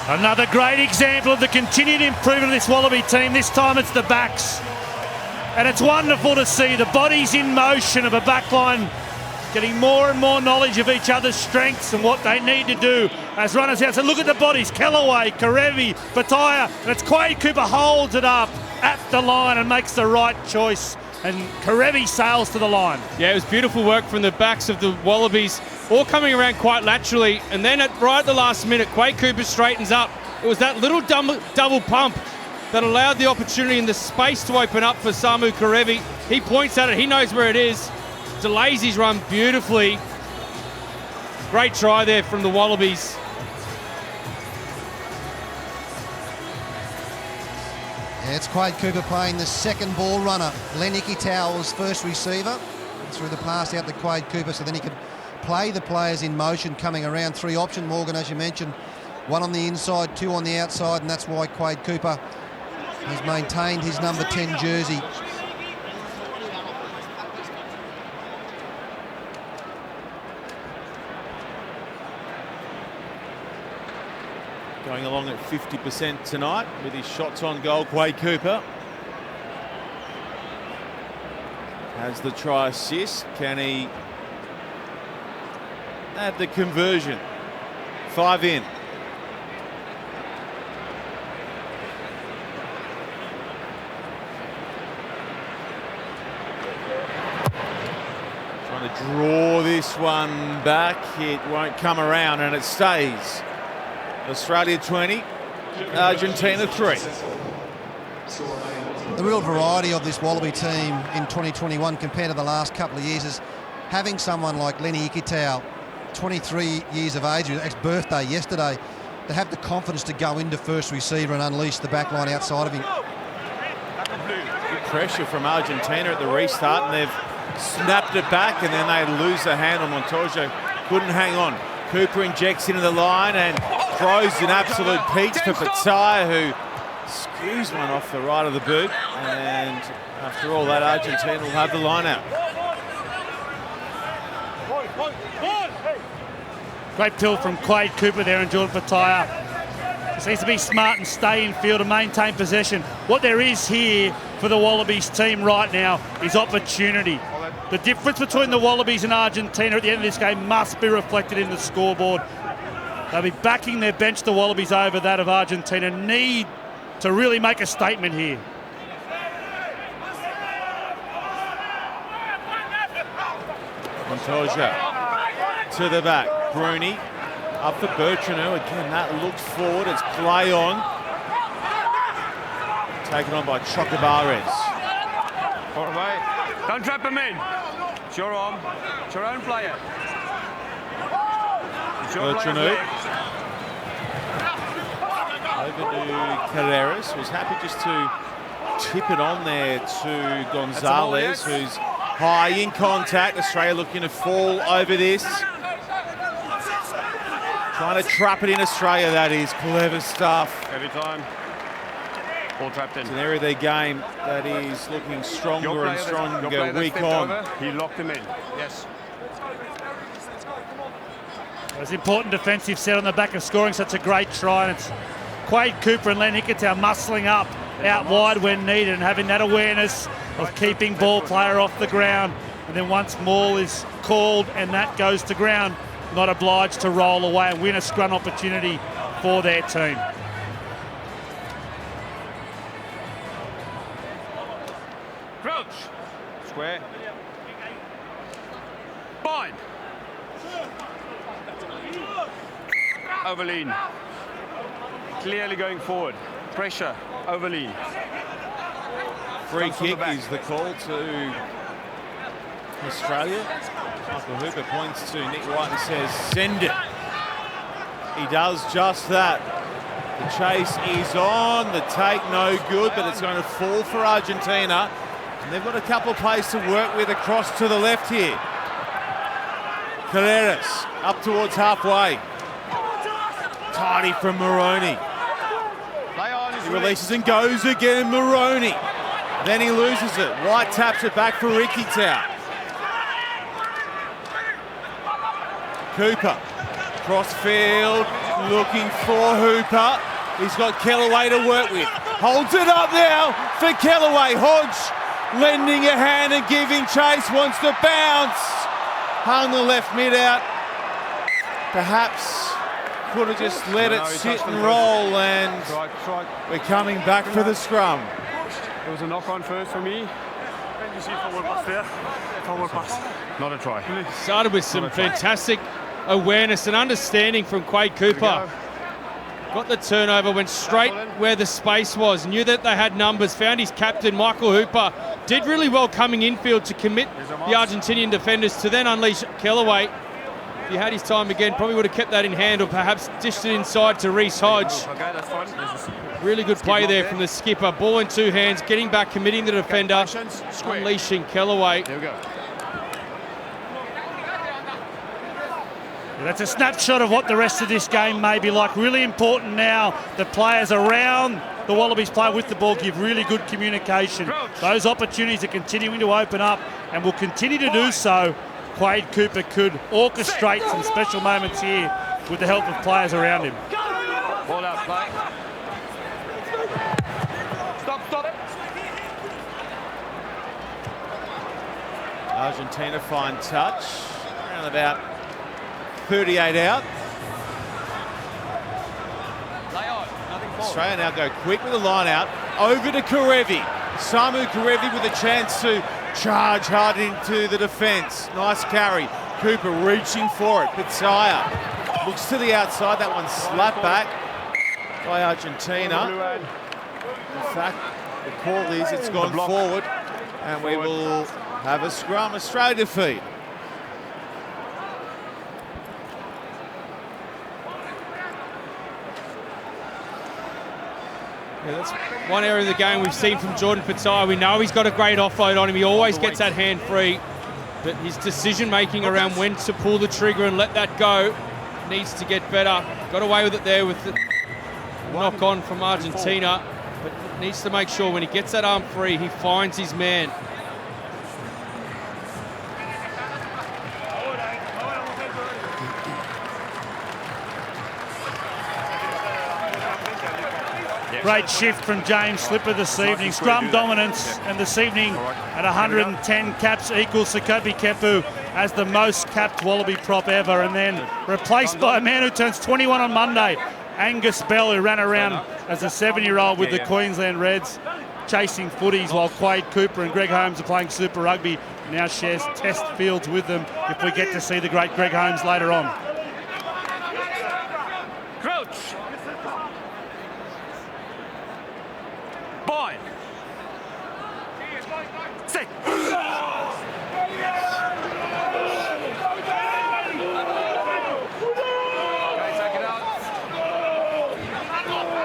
Another great example of the continued improvement of this Wallaby team. This time it's the backs. And it's wonderful to see the bodies in motion of a backline getting more and more knowledge of each other's strengths and what they need to do as runners out. So look at the bodies, Kellaway, Kerevi, Petaia, and it's Quade Cooper holds it up at the line and makes the right choice. And Kerevi sails to the line. Yeah, it was beautiful work from the backs of the Wallabies, all coming around quite laterally. And then right at the last minute, Quade Cooper straightens up. It was that little double pump that allowed the opportunity and the space to open up for Samu Kerevi. He points at it, he knows where it is, delays his run beautifully. Great try there from the Wallabies. Yeah, it's Quade Cooper playing the second ball runner. Len Ikitau was first receiver. Threw the pass out to Quade Cooper so then he could play the players in motion coming around. 3 option, Morgan, as you mentioned. 1 on the inside, 2 on the outside, and that's why Quade Cooper has maintained his number 10 jersey. Going along at 50% tonight with his shots on goal. Quade Cooper has the try assist. Can he add the conversion? 5 in. Trying to draw this one back. It won't come around and it stays. Australia 20, Argentina 3. The real variety of this Wallaby team in 2021 compared to the last couple of years is having someone like Len Ikitau, 23 years of age, his birthday yesterday, to have the confidence to go into first receiver and unleash the back line outside of him. Good pressure from Argentina at the restart, and they've snapped it back, and then they lose their hand on Montoya. Couldn't hang on. Cooper injects into the line and throws an absolute peach for Petaia, who skews one off the right of the boot. And after all that, Argentina will have the line out. Great pill from Quade Cooper there and Jordan Petaia. Just needs to be smart and stay in field and maintain possession. What there is here for the Wallabies team right now is opportunity. The difference between the Wallabies and Argentina at the end of this game must be reflected in the scoreboard. They'll be backing their bench, the Wallabies, over that of Argentina. Need to really make a statement here. Montoya to the back. Bruni up for Bertrand. Again, that looks forward. It's play on. Taken on by Chocobares. Far away. Don't trap him in. It's your arm. It's your own player. It's your Bertrand player. over to Carreras. Was happy just to tip it on there to Gonzalez, who's high in contact. Australia looking to fall over this. Trying to trap it in Australia, that is. Clever stuff. Every time. All trapped in. It's an area of their game that is looking stronger and stronger week on. He locked him in. Yes. It was important defensive set on the back of scoring such a great try, and it's Quade Cooper and Len Ikitau muscling up out wide when needed and having that awareness of keeping ball player off the ground. And then once maul is called and that goes to ground, not obliged to roll away and win a scrum opportunity for their team. Crouch. Square. Bind. Over lean. Clearly going forward. Pressure. Over lean. Free kick is the call to Australia. Michael Hooper points to Nic White and says, send it. He does just that. The chase is on. The take no good, but it's going to fall for Argentina. And they've got a couple of plays to work with across to the left here. Carreras up towards halfway. Tidy from Moroney. He releases and goes again, Moroney. Then he loses it. White taps it back for Ikitau. Cooper, crossfield, looking for Hooper. He's got Kellaway to work with. Holds it up now for Kellaway. Hodge lending a hand and giving chase, wants to bounce. Hung the left mid out. Perhaps could have just let it sit and roll, and we're coming back for the scrum. There was a knock on first for me. When you see forward pass there, forward pass. Not a try. Started with some fantastic awareness and understanding from Quade Cooper. Got the turnover, went straight where the space was, knew that they had numbers, found his captain, Michael Hooper. Did really well coming infield to commit the Argentinian defenders to then unleash Kellaway. If he had his time again, probably would have kept that in hand or perhaps dished it inside to Reece Hodge. Really good play there from the skipper. Ball in two hands, getting back, committing the defender, unleashing Kellaway. There we go. That's a snapshot of what the rest of this game may be like. Really important now. The players around the Wallabies play with the ball give really good communication. Those opportunities are continuing to open up and will continue to do so. Quade Cooper could orchestrate some special moments here with the help of players around him. Ball out, play. Stop it. Argentina find touch. Around about 38 out. Australia now go quick with the line out. Over to Kerevi. Samu Kerevi with a chance to charge hard into the defence. Nice carry. Cooper reaching for it. Petaia looks to the outside. That one slapped back by Argentina. In fact, the call is it's gone forward, and we will have a scrum. Australia defeat. Yeah, that's one area of the game we've seen from Jordan Petaia. We know he's got a great offload on him. He always gets that hand free, but his decision-making around when to pull the trigger and let that go needs to get better. Got away with it there with the knock-on from Argentina, but needs to make sure when he gets that arm free, he finds his man. Great shift from James Slipper this evening. Scrum dominance, and this evening at 110 caps equals Samu Kerevi as the most capped Wallaby prop ever, and then replaced by a man who turns 21 on Monday, Angus Bell, who ran around as a 7-year-old with the Queensland Reds, chasing footies, while Quade Cooper and Greg Holmes are playing Super Rugby. Now shares test fields with them if we get to see the great Greg Holmes later on. Crouch. Boy. Sit.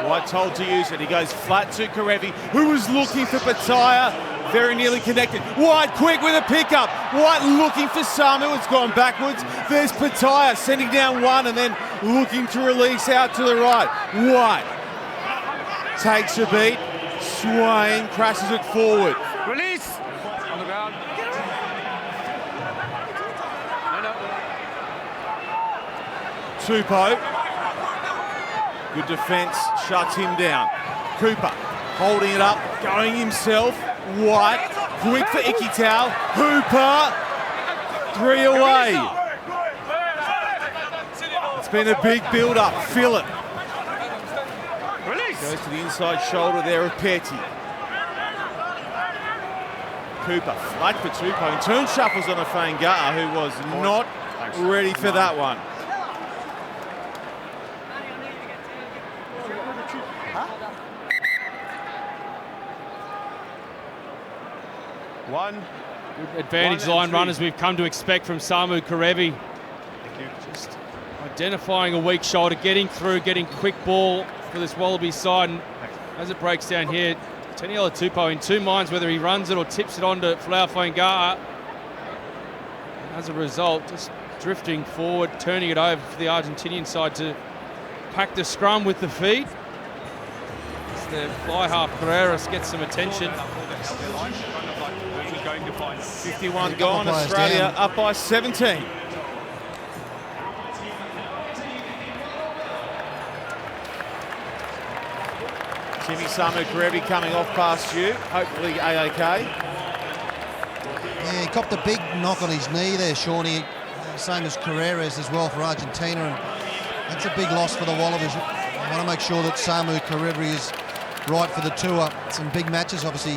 White told to use it. He goes flat to Kerevi, who was looking for Petaia. Very nearly connected. White quick with a pickup. White looking for Samu. It's gone backwards. There's Petaia sending down one and then looking to release out to the right. White takes a beat. Swain crashes it forward. Release. On the ground. Tupou. Good defence, shuts him down. Cooper holding it up, going himself. White, quick for Ikitau. Hooper, 3 away. It's been a big build-up. Phillip goes to the inside shoulder there of Petty. Cooper, flat for Tupou, and turn shuffles on a Fainga'a, who was not ready for that one. One. Good advantage line runners we've come to expect from Samu Kerevi. Just identifying a weak shoulder, getting through, getting quick ball for this Wallabies side. And as it breaks down here, Taniela Tupou in two minds whether he runs it or tips it on to Folau Fainga'a. As a result, just drifting forward, turning it over for the Argentinian side to pack the scrum with the feet. As the fly half Pereiras gets some attention. 51 gone, Australia up by 17. Timmy Samu Kerevi coming off past you, hopefully AOK. Yeah, he copped a big knock on his knee there, Shawnee. Same as Carreras as well for Argentina, and that's a big loss for the Wallabies. I want to make sure that Samu Kerevi is right for the tour. Some big matches, obviously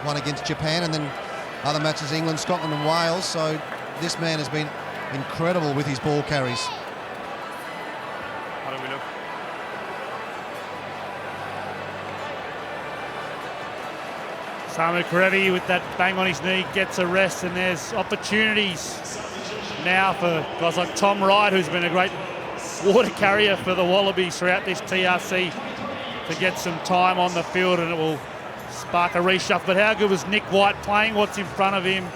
one against Japan and then other matches, England, Scotland and Wales. So this man has been incredible with his ball carries. How do we look? Samu Kerevi with that bang on his knee gets a rest, and there's opportunities now for guys like Tom Wright, who's been a great water carrier for the Wallabies throughout this TRC, to get some time on the field, and it will spark a reshuffle. But how good was Nic White playing what's in front of him?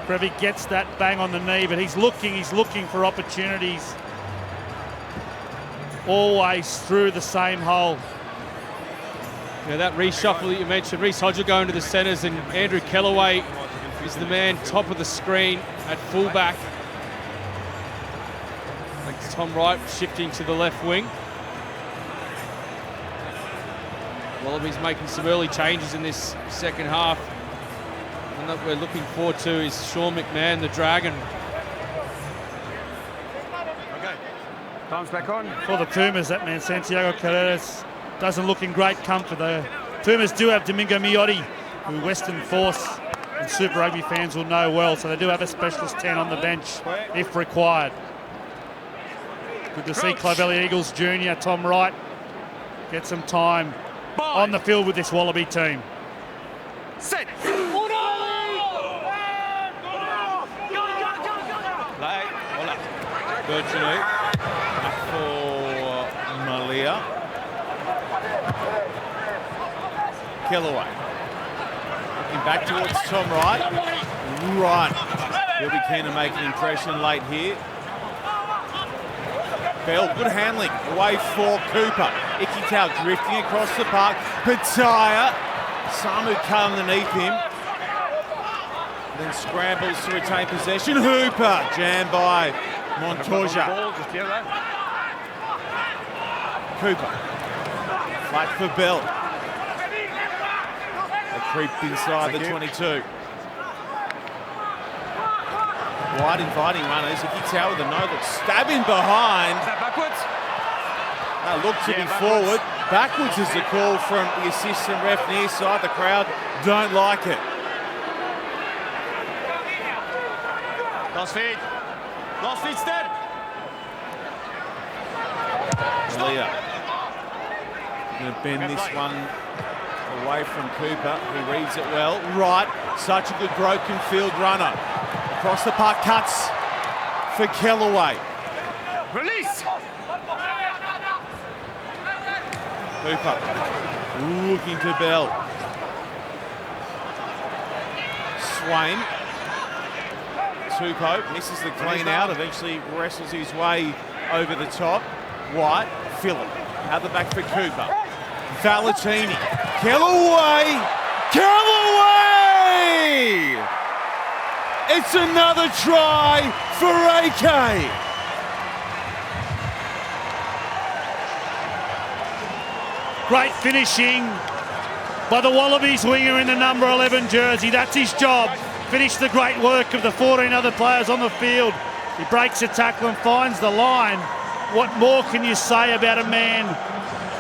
Kerevi gets that bang on the knee, but he's looking for opportunities always through the same hole. Yeah, that reshuffle that you mentioned, Reece Hodge going to the centres, and Andrew Kellaway is the man top of the screen at fullback. Like Tom Wright shifting to the left wing. Wallabies making some early changes in this second half. One that we're looking forward to is Sean McMahon, the Dragon. Okay. Time's back on. For the Pumas, that man Santiago Carreras doesn't look in great comfort. The Pumas do have Domingo Miotti, who Western Force and Super Rugby fans will know well, so they do have a specialist 10 on the bench if required. Good to see Clovelly Eagles Jr. Tom Wright get some time on the field with this Wallaby team. Set. Virginie for Malia. Kellaway. Looking back towards Tom Wright. Right. He'll be keen to make an impression late here. Bell, good handling. Away for Cooper. Ikitau drifting across the park. Petaia. Samu cut underneath him. Then scrambles to retain possession. Hooper. Jammed by Montoya. Cooper. Flat for Bell. They creeped inside the 22. White inviting runners. Ikitau with a no-look. Stabbing behind. Is that backwards? Look to be forward. Backwards is the call from the assistant ref near side. The crowd don't like it. Last feed. Last feed step. Leah. Going to bend this one away from Cooper. He reads it well. Wright, such a good broken field runner. Across the park, cuts for Kellaway. Release. Cooper looking to Bell. Swain. Tupou misses the clean out, eventually wrestles his way over the top. White, Phillip, out the back for Cooper. Valetini, Kellaway! It's another try for AK. Great finishing by the Wallabies winger in the number 11 jersey. That's his job. Finish the great work of the 14 other players on the field. He breaks a tackle and finds the line. What more can you say about a man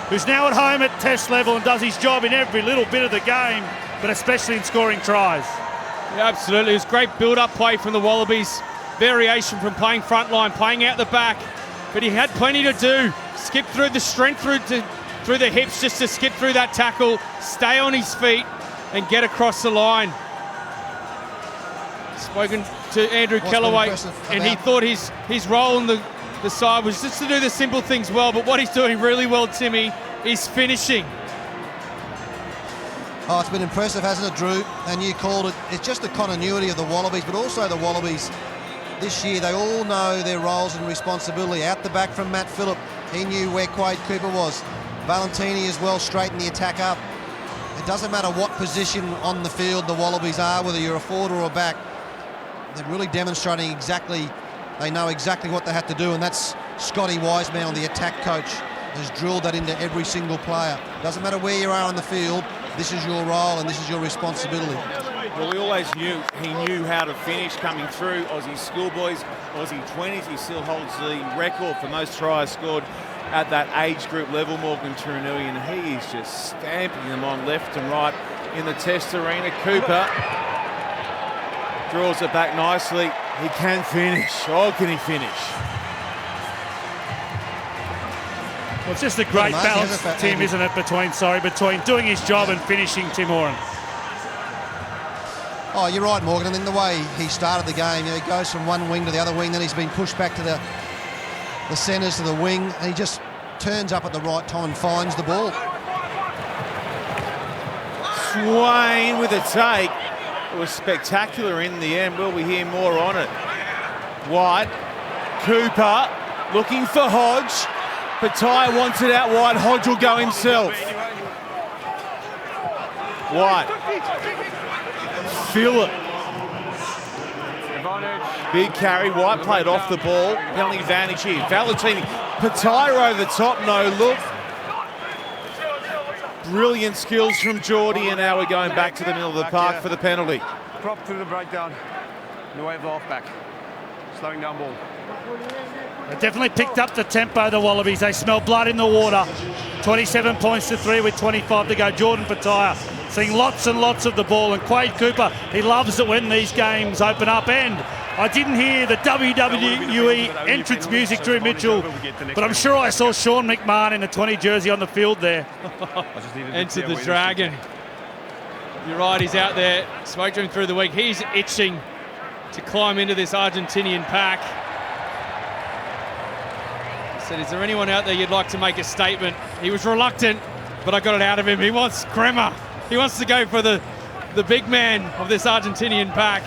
who's now at home at test level and does his job in every little bit of the game, but especially in scoring tries? Yeah, absolutely. It was great build-up play from the Wallabies. Variation from playing front line, playing out the back. But he had plenty to do. Skip through the strength through the hips just to skip through that tackle, stay on his feet and get across the line. Spoken to Andrew Kellaway, and he thought his role on the side was just to do the simple things well, but what he's doing really well, Timmy, is finishing. Oh, it's been impressive, hasn't it, Drew? And you called it. It's just the continuity of the Wallabies, but also the Wallabies this year. They all know their roles and responsibility. Out the back from Matt Phillip, he knew where Quade Cooper was. Valetini as well, straighten the attack up. It doesn't matter what position on the field the Wallabies are, whether you're a forward or a back. They're really demonstrating exactly, they know exactly what they have to do, and that's Scotty Wiseman, the attack coach, has drilled that into every single player. Doesn't matter where you are on the field, this is your role and this is your responsibility. Well, we always knew he knew how to finish coming through Aussie schoolboys, Aussie 20s. He still holds the record for most tries scored at that age group level, Morgan Turinui, and he is just stamping them on left and right in the test arena. Cooper draws it back nicely. He can finish. Oh, can he finish? Well, it's just a great balance, Tim, isn't it, between doing his job and finishing, Tim Oren. Oh, you're right, Morgan. And in the way he started the game, he goes from one wing to the other wing, then he's been pushed back to the centres to the wing, and he just turns up at the right time and finds the ball. Swain with a take. It was spectacular in the end. Will we hear more on it? White, Cooper looking for Hodge. Petaia wants it out wide. Hodge will go himself. White. Feel it. Big carry. White played off the ball. Penalty advantage here. Valetini. Petaia over the top. No look. Brilliant skills from Geordie, and now we're going back to the middle of the park for the penalty. Prop through the breakdown. In the way of the half-back. Slowing down ball. They definitely picked up the tempo, the Wallabies. They smell blood in the water. 27 points to 3 with 25 to go. Jordan Petaia seeing lots and lots of the ball. And Quade Cooper, he loves it when these games open up. And I didn't hear the WWE entrance music, Drew Mitchell, but I'm sure I saw Sean McMahon in the 20 jersey on the field there. Enter the Dragon. You're right, he's out there. Spoke to him through the week. He's itching to climb into this Argentinian pack. He said, is there anyone out there you'd like to make a statement? He was reluctant, but I got it out of him. He wants crema. He wants to go for the big man of this Argentinian pack.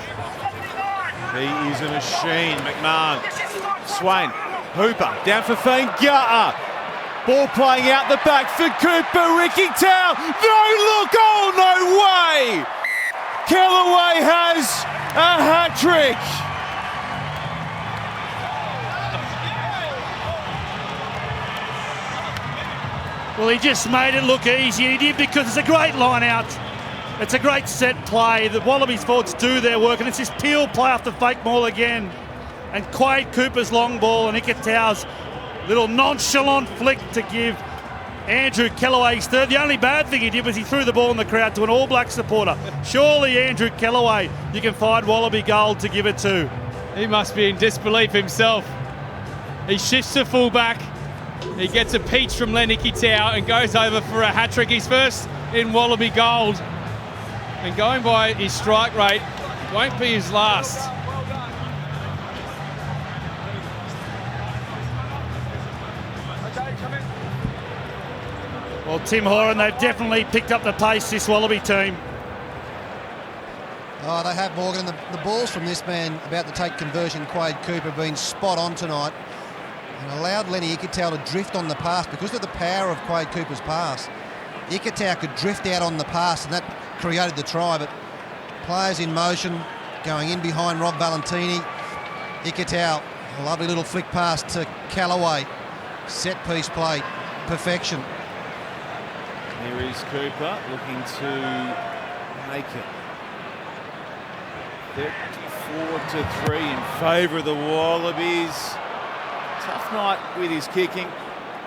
He is a machine, McMahon. Swain, Hooper, down for Fainga'a. Ball playing out the back for Cooper, Ikitau. No look, oh no way! Kellaway has a hat-trick. Well, he just made it look easy, and he did because it's a great line out. It's a great set play. The Wallabies forwards do their work, and it's this peel play off the fake maul again. And Quade Cooper's long ball and Ikitau's little nonchalant flick to give Andrew Kellaway his third. The only bad thing he did was he threw the ball in the crowd to an All Black supporter. Surely Andrew Kellaway, you can find Wallaby gold to give it to. He must be in disbelief himself. He shifts to fullback. He gets a peach from Len Ikitau and goes over for a hat-trick. He's first in Wallaby gold. And going by his strike rate, won't be his last. Well, Tim Horan, they've definitely picked up the pace, this Wallaby team. Oh, they have, Morgan. The balls from this man about to take conversion, Quade Cooper, been spot on tonight and allowed Len Ikitau to drift on the pass because of the power of Quade Cooper's pass. Ikitau could drift out on the pass and that created the try, but players in motion going in behind Rob Valetini. Ikitau, a lovely little flick pass to Kellaway. Set piece play, perfection. Here is Cooper looking to make it. 34-3 in favour of the Wallabies. Tough night with his kicking.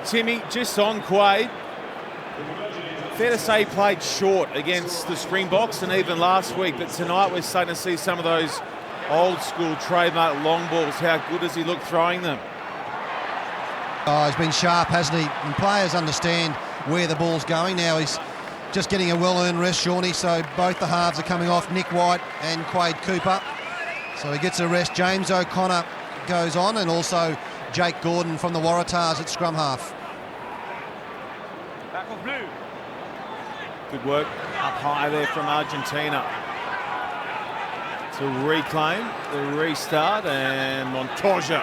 Timmy, just on Quade. Fair to say he played short against the Springboks and even last week, but tonight we're starting to see some of those old school trademark long balls. How good does he look throwing them? Oh, he's been sharp, hasn't he? And players understand where the ball's going now. He's just getting a well-earned rest, Shawnee, so both the halves are coming off, Nic White and Quade Cooper. So he gets a rest. James O'Connor goes on, and also Jake Gordon from the Waratahs at scrum half. Back of blue. Good work up high there from Argentina to reclaim the restart, and Montoya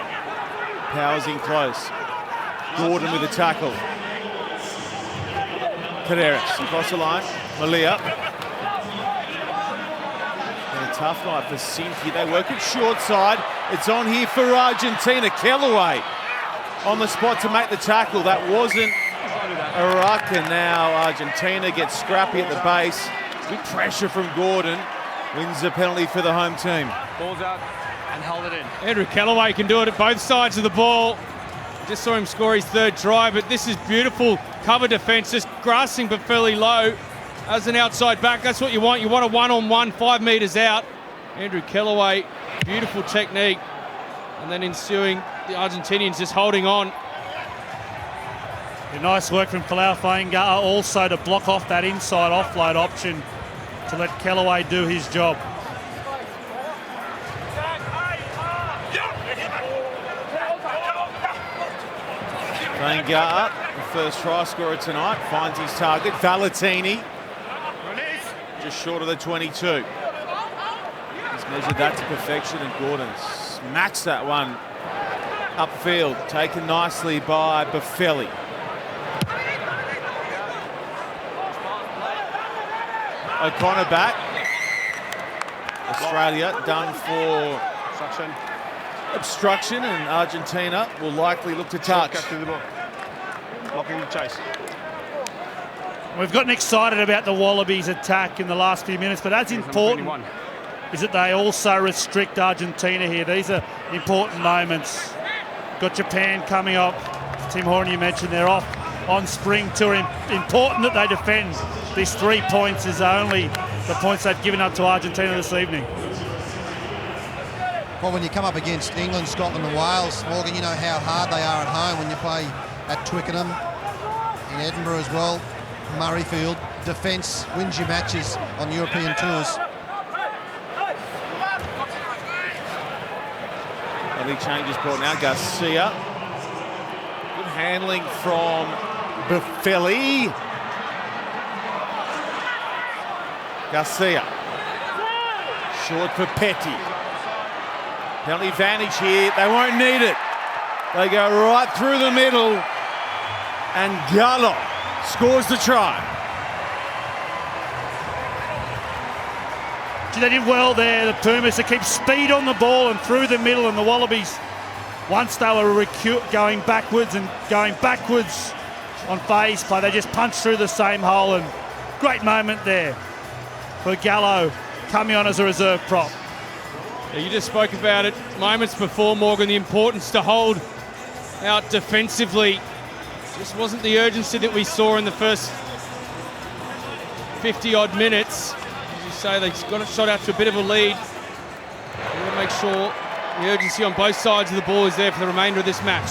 powers in close. Gordon with a tackle. Caderas across the line. Malia. And a tough night for Syndey. They work it short side. It's on here for Argentina. Kellaway on the spot to make the tackle. That wasn't a ruck, and now Argentina gets scrappy at the base. Good pressure from Gordon. Wins the penalty for the home team. Ball's out and held it in. Andrew Kellaway can do it at both sides of the ball. Just saw him score his third try, but this is beautiful cover defence, just grasping but fairly low as an outside back. That's what you want. You want a one-on-one 5 metres out. Andrew Kellaway, beautiful technique. And then ensuing, the Argentinians just holding on. Nice work from Folau Fainga'a also to block off that inside offload option to let Kellaway do his job. Fainga'a, the first try scorer tonight, finds his target. Valetini, just short of the 22. He's measured that to perfection, and Gordon smacks that one Upfield, taken nicely by Buffelli. O'Connor back. Australia done for obstruction, and Argentina will likely look to touch. Blocking the chase. We've gotten excited about the Wallabies' attack in the last few minutes, but as important is that they also restrict Argentina here. These are important moments. Got Japan coming up. Tim Horn, you mentioned they're off on spring tour. Important that they defend. These 3 points is only the points they've given up to Argentina this evening. Well, when you come up against England, Scotland and Wales, Morgan, you know how hard they are at home when you play at Twickenham, in Edinburgh as well, Murrayfield. Defence wins your matches on European tours. Early changes brought now. Garcia. Good handling from Buffelli. Garcia. Short for Petty. Penalty advantage here. They won't need it. They go right through the middle. And Gallo scores the try. They did well there, the Pumas, to keep speed on the ball and through the middle, and the Wallabies, once they were going backwards on phase play, they just punched through the same hole, and great moment there for Gallo coming on as a reserve prop. Yeah, you just spoke about it moments before, Morgan, the importance to hold out defensively. Just wasn't the urgency that we saw in the first 50-odd minutes. Say they got it shot out to a bit of a lead. We want to make sure the urgency on both sides of the ball is there for the remainder of this match.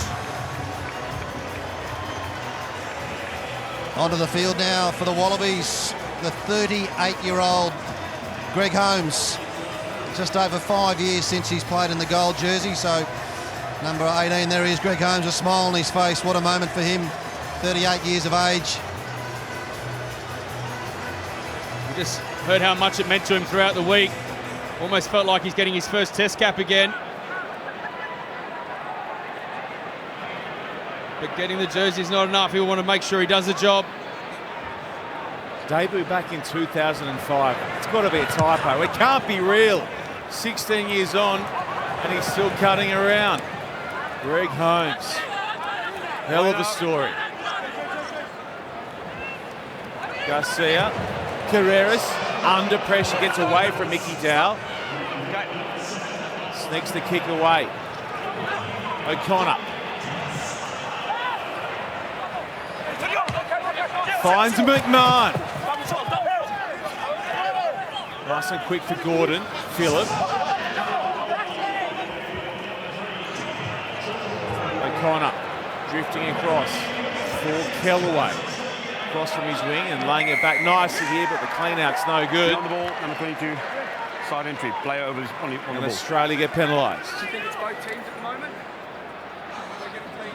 Onto the field now for the Wallabies, the 38-year-old Greg Holmes. Just over 5 years since he's played in the gold jersey, so number 18, there he is, Greg Holmes, a smile on his face. What a moment for him, 38 years of age. We just heard how much it meant to him throughout the week. Almost felt like he's getting his first test cap again. But getting the jersey is not enough. He'll want to make sure he does the job. Debut back in 2005. It's got to be a typo. It can't be real. 16 years on, and he's still cutting around. Greg Holmes. Hell of a story. Garcia. Carreras under pressure, gets away from Ikitau. Sneaks the kick away. O'Connor. Finds McMahon. Nice and quick for Gordon. Phillip. O'Connor drifting across for Kellaway. Across from his wing and laying it back nicely here, but the clean-out's no good. On the ball, number 22, side entry, player over on the ball. Australia get penalised. Do you think it's both teams at the moment?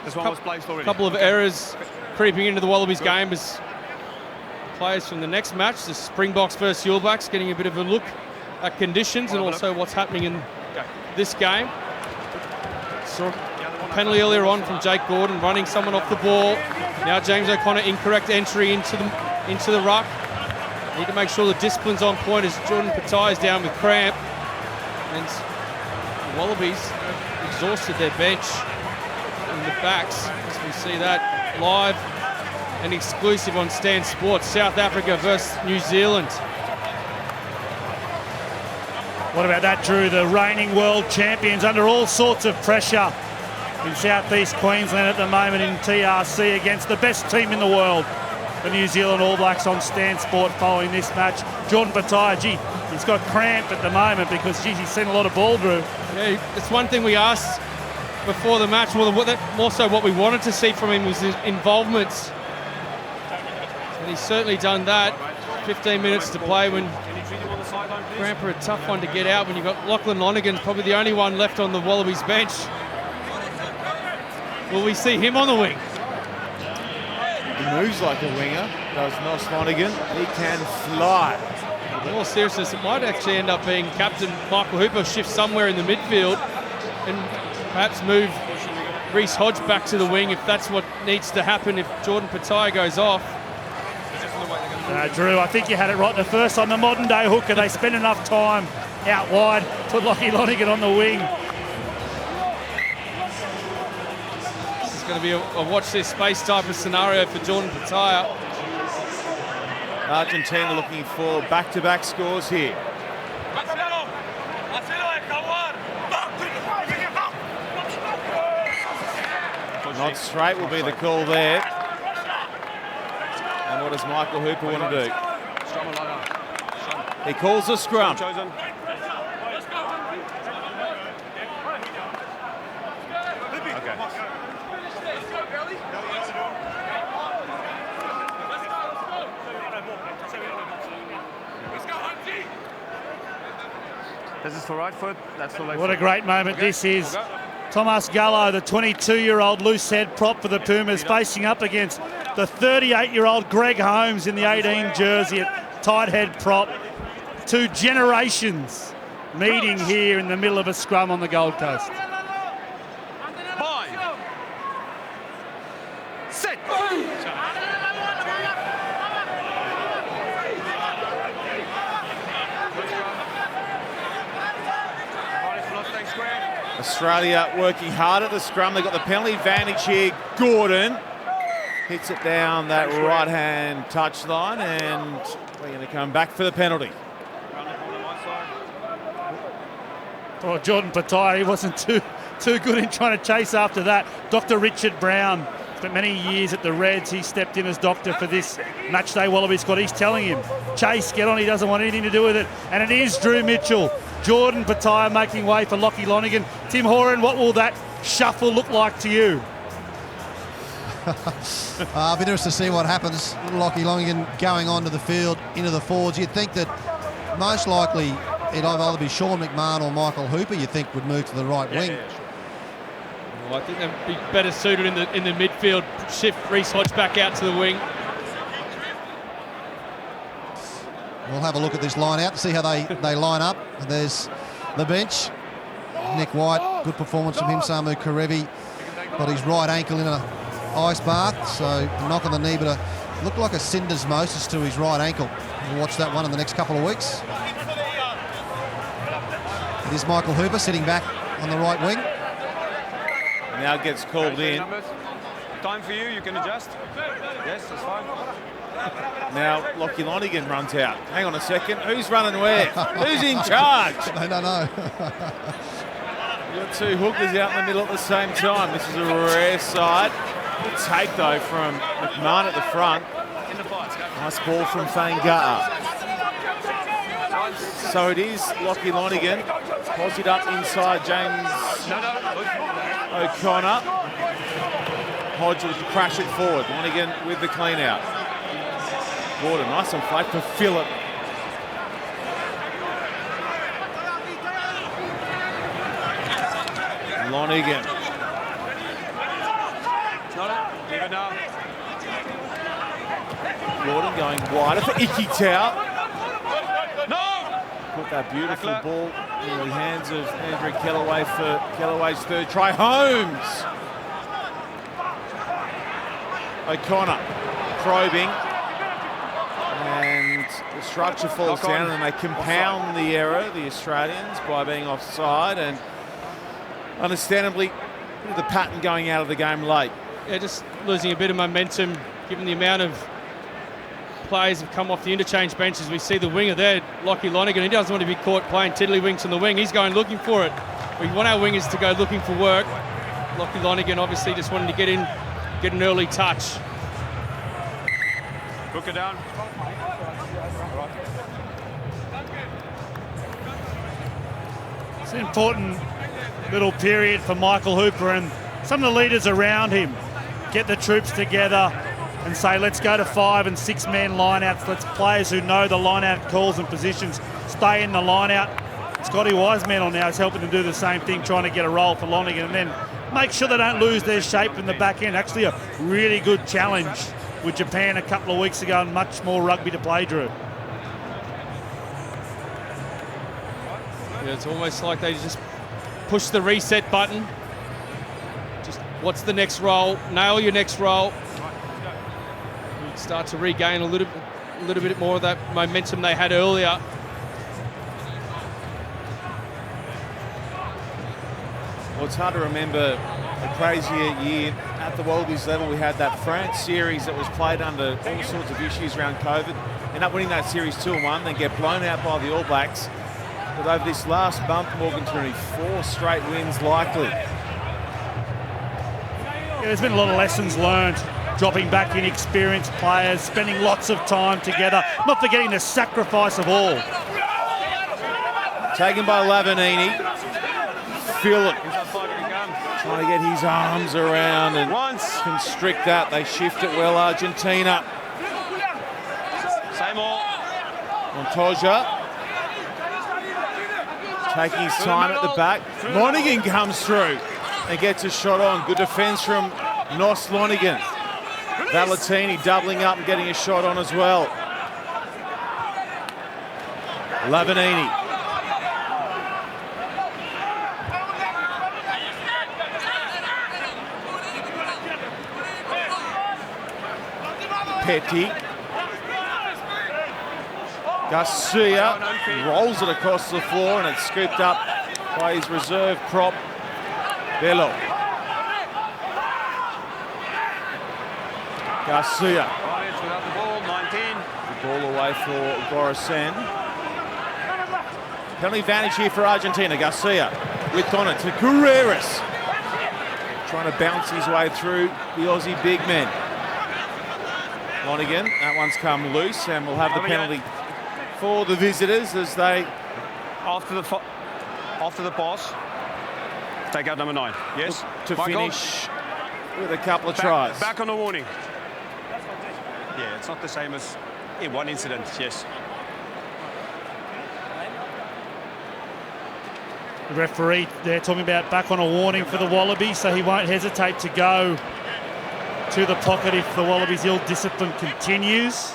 This one was placed already. A couple of errors creeping into the Wallabies game as players from the next match, the Springboks versus All Blacks, getting a bit of a look at conditions and also what's happening in this game. Saw a penalty earlier on from Jake Gordon, running someone off the ball. Now James O'Connor, incorrect entry into the ruck. Need to make sure the discipline's on point as Jordan Petaia is down with cramp. And the Wallabies exhausted their bench in the backs. As we see that live and exclusive on Stan Sports. South Africa versus New Zealand. What about that, Drew? The reigning world champions under all sorts of pressure in southeast Queensland at the moment in TRC against the best team in the world, the New Zealand All Blacks, on Stan Sport following this match. Jordan Petaia, he's got cramp at the moment because, he's seen a lot of ball, Drew. Yeah, it's one thing we asked before the match, more so what we wanted to see from him was his involvement. And he's certainly done that. 15 minutes to play when cramp are a tough one to get out when you've got Lachlan Lonergan, probably the only one left on the Wallabies bench. Will we see him on the wing? He moves like a winger, does Nos Lonergan. He can fly. In all seriousness, it might actually end up being Captain Michael Hooper shift somewhere in the midfield and perhaps move Reece Hodge back to the wing if that's what needs to happen if Jordan Petaia goes off. Drew, I think you had it right the first time. The modern day hooker, they spend enough time out wide, put Lachlan Lonergan on the wing. It's going to be a watch this space type of scenario for Jordan Petaia. Argentina looking for back-to-back scores here. Not straight will be the call there. And what does Michael Hooper want to do? He calls a scrum. This is for right foot, that's for left What foot. a great moment this is. Thomas Gallo, the 22-year-old loose head prop for the Pumas, facing up against the 38-year-old Greg Holmes in the 18 jersey at tight head prop. Two generations meeting here in the middle of a scrum on the Gold Coast. Set. Australia working hard at the scrum. They've got the penalty advantage here. Gordon hits it down that right-hand touchline, and we're going to come back for the penalty. Oh, Jordan Petaia, he wasn't too good in trying to chase after that. Dr. Richard Brown spent many years at the Reds. He stepped in as doctor for this matchday Wallaby squad. He's telling him, chase, get on. He doesn't want anything to do with it. And it is Drew Mitchell. Jordan Petaia making way for Lachlan Lonergan. Tim Horan, what will that shuffle look like to you? I'll be interested to see what happens. Lachlan Lonergan going onto the field, into the forwards. You'd think that most likely it'd either be Sean McMahon or Michael Hooper, you think, would move to the right wing. Well, I think they'd be better suited in the midfield. Shift Reece Hodge back out to the wing. We'll have a look at this line out to see how they line up. There's the bench. Nic White, good performance from him. Samu Kerevi got his right ankle in an ice bath, so a knock on the knee, but looked like a syndesmosis to his right ankle. We'll watch that one in the next couple of weeks. It is Michael Hooper sitting back on the right wing. Now gets called in. Time for you can adjust. Yes, that's fine. Now Lachlan Lonergan runs out. Hang on a second, who's running where? Who's in charge? They don't know. You've got two hookers out in the middle at the same time. This is a rare sight. Good take though from McMahon at the front. Nice ball from Fainga'a. So it is Lachlan Lonergan. Posied up inside James O'Connor. Hodge will crash it forward. Lonergan with the clean out. Gordon, nice on flank for Phillip. Lonergan. Leave it now. Gordon going wider for Ikitau. Put that beautiful ball in the hands of Andrew Kellaway for Kellaway's third try. Holmes. O'Connor probing. And the structure falls down and they compound the error, the Australians, by being offside and understandably the pattern going out of the game late. Yeah, just losing a bit of momentum given the amount of players have come off the interchange benches. We see the winger there, Lachlan Lonergan. He doesn't want to be caught playing tiddlywinks on the wing. He's going looking for it. We want our wingers to go looking for work. Lachlan Lonergan obviously just wanting to get an early touch. Hook it down. It's an important little period for Michael Hooper and some of the leaders around him. Get the troops together and say, let's go to 5 and 6 man lineouts. Let's players who know the lineout calls and positions stay in the lineout. Scotty Wiseman on now is helping them do the same thing, trying to get a roll for Lonergan and then make sure they don't lose their shape in the back end. Actually a really good challenge with Japan a couple of weeks ago and much more rugby to play, Drew. Yeah, it's almost like they just push the reset button. Just What's the next role? Nail your next role. Start to regain a little bit more of that momentum they had earlier. Well, it's hard to remember a crazier year at the Wallabies level. We had that France series that was played under all sorts of issues around COVID. End up winning that series 2-1, then get blown out by the All Blacks. But over this last month, Morgan Tooney, 4 straight wins likely. Yeah, there's been a lot of lessons learned. Dropping back inexperienced players, spending lots of time together, not forgetting the sacrifice of all. Taken by Valetini. Phillip trying to get his arms around and constrict that. They shift it well, Argentina. Same all. Montoya taking his time at the back. Lonergan comes through and gets a shot on. Good defence from Nos Lonergan. Valetini doubling up and getting a shot on as well. Valetini. Petty. Garcia rolls it across the floor and it's scooped up by his reserve prop, Bello. Garcia. Without the ball, 19. The ball away for Borisan. Penalty advantage here for Argentina. Garcia with on it to Guerreras. Trying to bounce his way through the Aussie big men. Lonergan, that one's come loose and we'll have the penalty for the visitors as they... After the pass, take out number 9. Yes. To finish with a couple of tries. Back on the warning. Yeah, it's not the same as in one incident, yes. The referee, they're talking about back on a warning for the Wallabies, so he won't hesitate to go to the pocket if the Wallabies' ill discipline continues.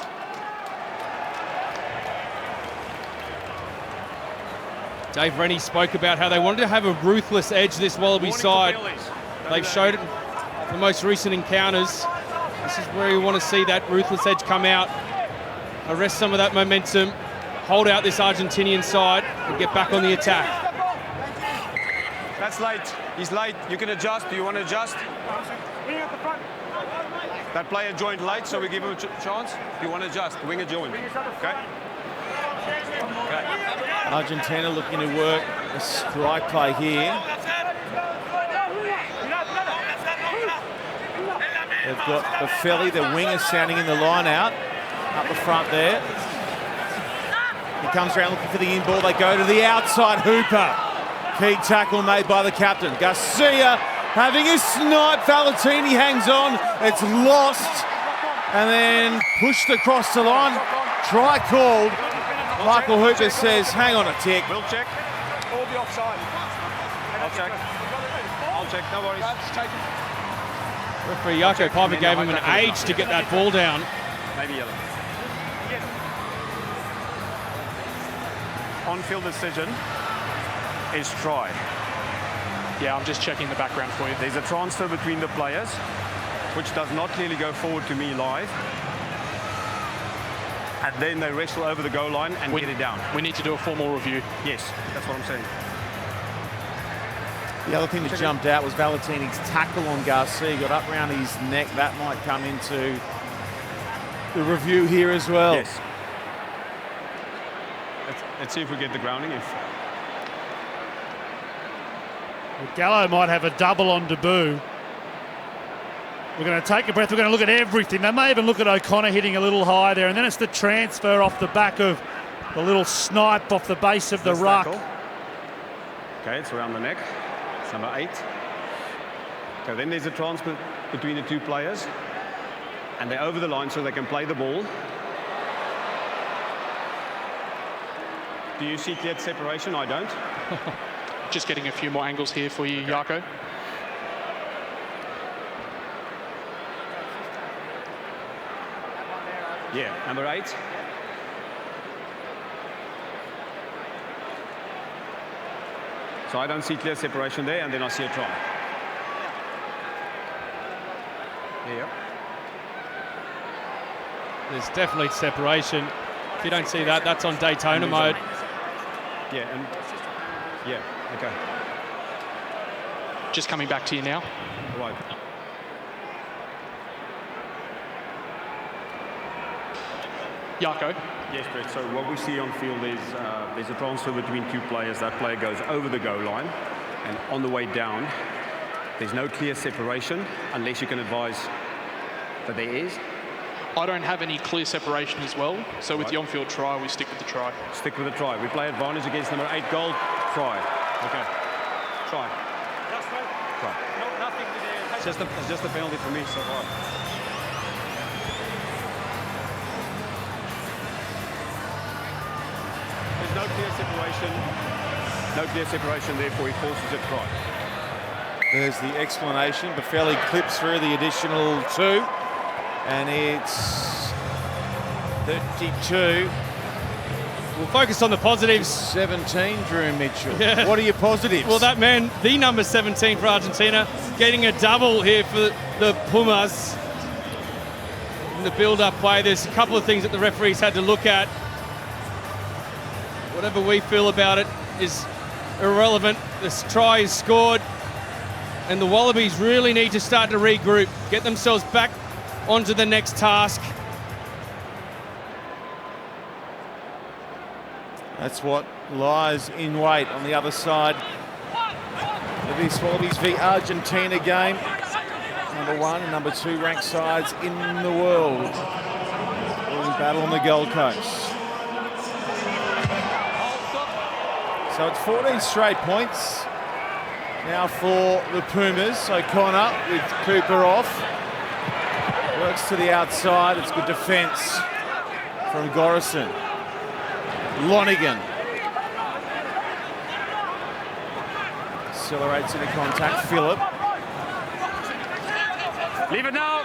Dave Rennie spoke about how they wanted to have a ruthless edge this Wallaby side. They've showed it in the most recent encounters. This is where you want to see that ruthless edge come out, arrest some of that momentum, hold out this Argentinian side and get back on the attack. That's late. He's late. You can adjust. Do you want to adjust? That player joined late, so we give him a chance. Do you want to adjust? Winger joined. Okay. Argentina looking to work a strike play here. They've got Boffelli, the winger, standing in the line out up the front there. He comes around looking for the in ball. They go to the outside. Hooper. Key tackle made by the captain. Garcia having a snipe. Valetini hangs on. It's lost. And then pushed across the line. Try called. Michael Hooper says, hang on a tick. We'll check. All the offside. I'll check. I'll check. No worries. Referee Izack Rodda gave him an age to get that ball down. Maybe yellow. On-field decision is try. Yeah, I'm just checking the background for you. There's a transfer between the players, which does not clearly go forward to me live. And then they wrestle over the goal line and get it down. We need to do a formal review. Yes, that's what I'm saying. The other thing that jumped out was Valetini's tackle on Garcia. Got up around his neck. That might come into the review here as well. Yes. Let's see if we get the grounding. Gallo might have a double on Tupou. We're going to take a breath. We're going to look at everything. They may even look at O'Connor hitting a little high there. And then it's the transfer off the back of the little snipe off the base of the ruck. Tackle. Okay, it's around the neck. It's number 8. Okay, then there's a transfer between the two players. And they're over the line so they can play the ball. Do you see clear separation? I don't. Just getting a few more angles here for you, Yako. Yeah, number 8. So I don't see clear separation there, and then I see a try. Yeah. There's definitely separation. If you don't see that, that's on Daytona mode. Yeah, and yeah, okay. Just coming back to you now. Right. Yarko. Yes, Brett. So what we see on field is there's a transfer between two players. That player goes over the goal line, and on the way down, there's no clear separation unless you can advise that there is. I don't have any clear separation as well, so with the on-field try, we stick with the try. Stick with the try. We play advantage against number 8 goal. Try. Okay. Try. Try. No, nothing today. It's just a penalty for me so far. There's no clear separation. No clear separation, therefore he forces it try. There's the explanation. Buffelli clips through the additional 2. And it's 32. We'll focus on the positives. 17, Drew Mitchell. Yeah. What are your positives? Well, that man, the number 17 for Argentina, getting a double here for the Pumas. In the build-up play, there's a couple of things that the referees had to look at. Whatever we feel about it is irrelevant. This try is scored, and the Wallabies really need to start to regroup, get themselves back onto the next task. That's what lies in wait on the other side of this Wallabies v Argentina game. Number 1 and number 2 ranked sides in the world all in battle on the Gold Coast. So it's 14 straight points now for the Pumas. O'Connor with Cooper off. Works to the outside. It's good defence from Gorison. Lonergan. Accelerates into contact. Phillip. Leave it now.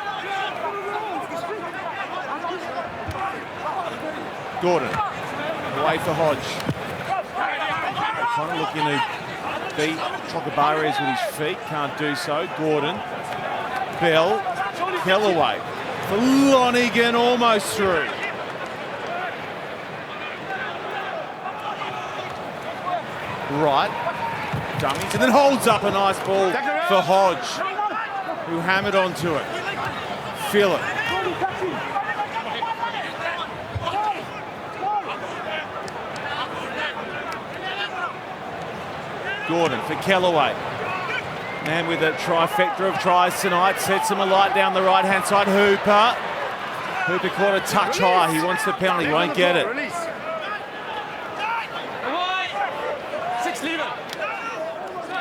Gordon. Away for Hodge. O'Connor looking to beat Chocobares with his feet. Can't do so. Gordon. Bell. Kellaway for Lonergan, almost through. Wright, dummies, and then holds up a nice ball for Hodge, who hammered onto it. Phillip. Gordon for Kellaway. Man with a trifecta of tries tonight, sets him alight down the right-hand side. Hooper caught a touch high. He wants the penalty, won't get it.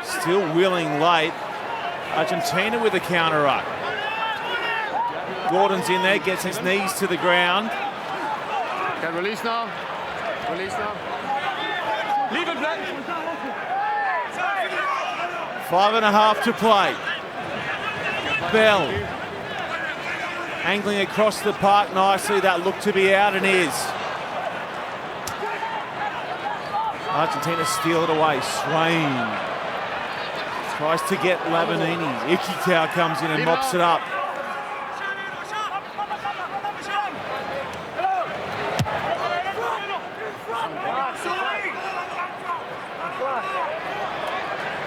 Still willing late. Argentina with a counter up. Gordon's in there, gets his knees to the ground. Okay, release now. Release now. Leave it, Black. 5.5 to play. Bell. Angling across the park nicely. That looked to be out and is. Argentina steal it away. Swain tries to get Valetini. Ikitau comes in and mops it up.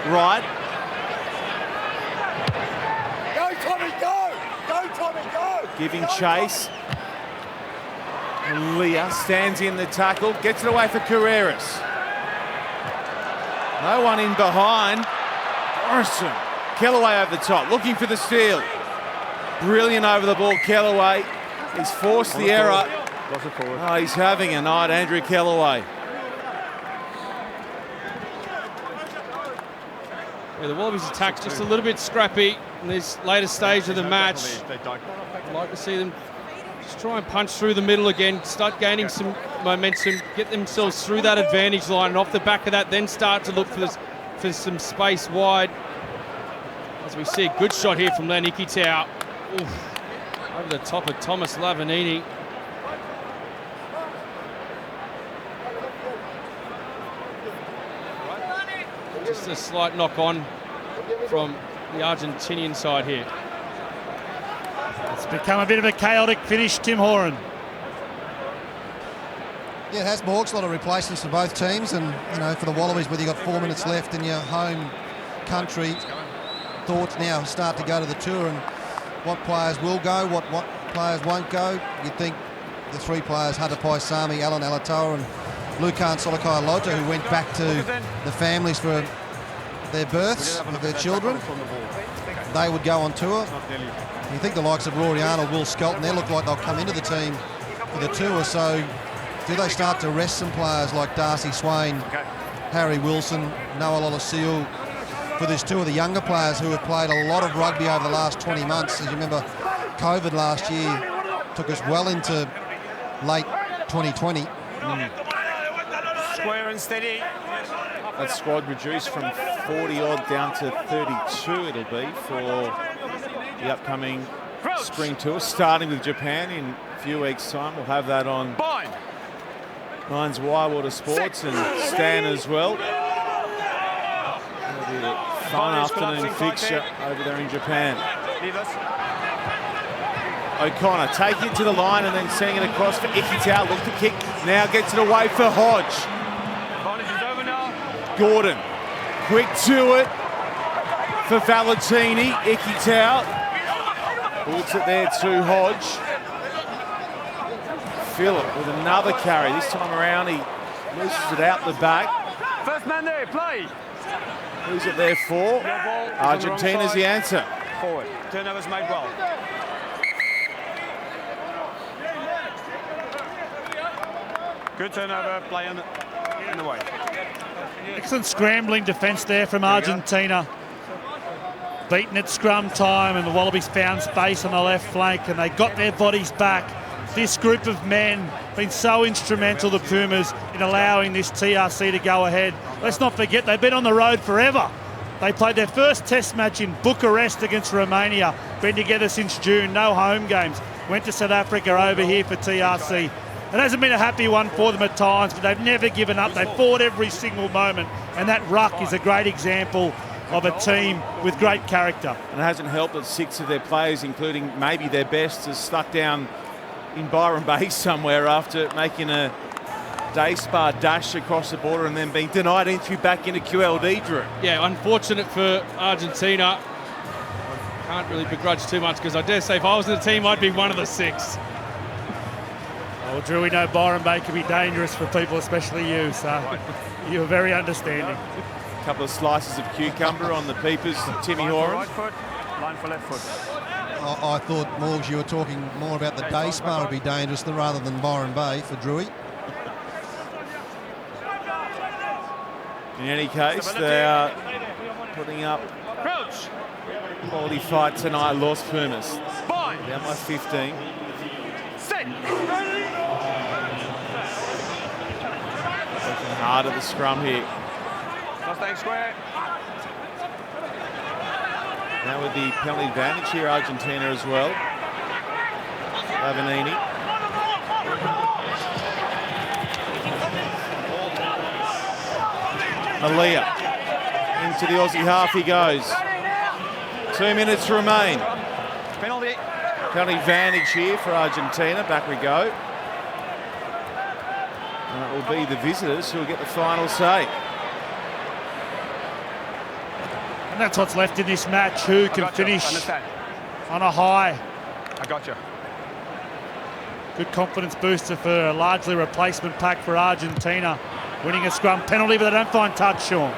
Wright. Go, Tommy, go! Go, Tommy, go! Giving chase. Leah stands in the tackle, gets it away for Carreras. No one in behind. Morrison. Kellaway over the top, looking for the steal. Brilliant over the ball, Kellaway. He's forced the error. Oh, he's having a night, Andrew Kellaway. Yeah, the Wallabies attack just a little bit scrappy in this later stage of the match. I'd like to see them just try and punch through the middle again, start gaining some momentum, get themselves through that advantage line, and off the back of that, then start to look for some space wide. As we see a good shot here from Len Ikitau. Over the top of Thomas Valetini. Just a slight knock on from the Argentinian side here. It's become a bit of a chaotic finish, Tim Horan. Yeah, it has, Morgs. A lot of replacements for both teams, and you know, for the Wallabies, whether you've got 4 minutes left in your home country, thoughts now start to go to the tour and what players will go, what players won't go. You'd think the 3 players, Hunter Paisami, Alan Alatoa and Lukan Solokai-Lodja, who went back to the families for their births of their children, they would go on tour. You think the likes of Rory Arnold, Will Skelton, they look like they'll come into the team for the tour, so do they start to rest some players like Darcy Swain, Harry Wilson, Noah Lolosio for this tour? The younger players who have played a lot of rugby over the last 20 months. As you remember, COVID last year took us well into late 2020. Square and steady. That squad reduced from 40 odd down to 32 it'll be for the upcoming spring tour, starting with Japan in a few weeks' time. We'll have that on Nine's Wirewater Sports and Stan as well. It'll be a fun afternoon fixture over there in Japan. O'Connor taking it to the line and then sending it across for Ikitau. Look to kick, now gets it away for Hodge. Gordon, quick to it for Valetini. Ikitau puts it there to Hodge. Phillip with another carry. This time around he loses it out the back. First man there, play. Who's it there for? Argentina's the answer. Forward. Turnovers made well. Good turnover, play in the way. Excellent scrambling defence there from Argentina. Beaten at scrum time, and the Wallabies found space on the left flank, and they got their bodies back. This group of men been so instrumental, the Pumas, in allowing this TRC to go ahead. Let's not forget, they've been on the road forever. They played their first test match in Bucharest against Romania. Been together since June, no home games. Went to South Africa over here for TRC. It hasn't been a happy one for them at times, but they've never given up. They've fought every single moment, and that ruck is a great example of a team with great character. And it hasn't helped that 6 of their players, including maybe their best, is stuck down in Byron Bay somewhere after making a day spa dash across the border and then being denied entry back into QLD, Drew. Yeah, unfortunate for Argentina. Can't really begrudge too much, because I dare say if I was in the team, I'd be one of the 6. Well, Drew, we know Byron Bay can be dangerous for people, especially you, so you're very understanding. A couple of slices of cucumber on the peepers, Timmy Horan. Right foot, line for left foot. I thought, Morgs, you were talking more about the day spa would be dangerous rather than Byron Bay for Drewy. In any case, they are putting up quality fight tonight, Los Pumas. Down by 15. Working hard at the scrum here. Staying square. Now with the penalty advantage here, Argentina as well. Valetini. Malia into the Aussie half he goes. 2 minutes remain. Penalty. Penalty advantage here for Argentina. Back we go. And it will be the visitors who will get the final say. And that's what's left in this match. Who can finish on a high? I got you. Good confidence booster for a largely replacement pack for Argentina. Winning a scrum penalty, but they don't find touch, Sean.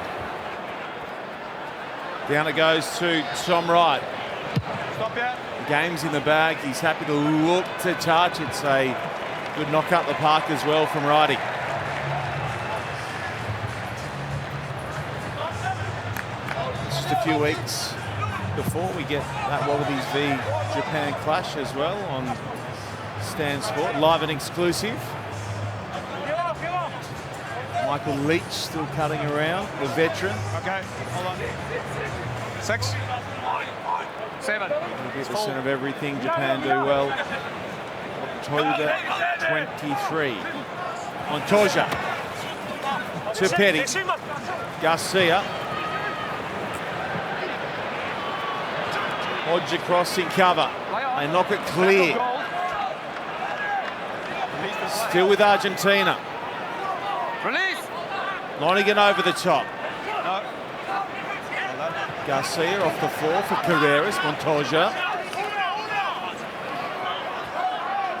Down it goes to Tom Wright. Stop yet. Game's in the bag. He's happy to look to touch. It's a good knock up the park as well from Wrighty. It's just a few weeks before we get that Wallabies v Japan clash as well on Stan Sport, live and exclusive. Michael Leach still cutting around, the veteran. Okay, hold on. 6, 7. 100% of everything Japan do well. October 23. Montoya to Petty. Garcia. Hodge across in cover. They knock it clear. Still with Argentina. Release. Lonergan over the top. Garcia off the floor for Carreras. Montoya.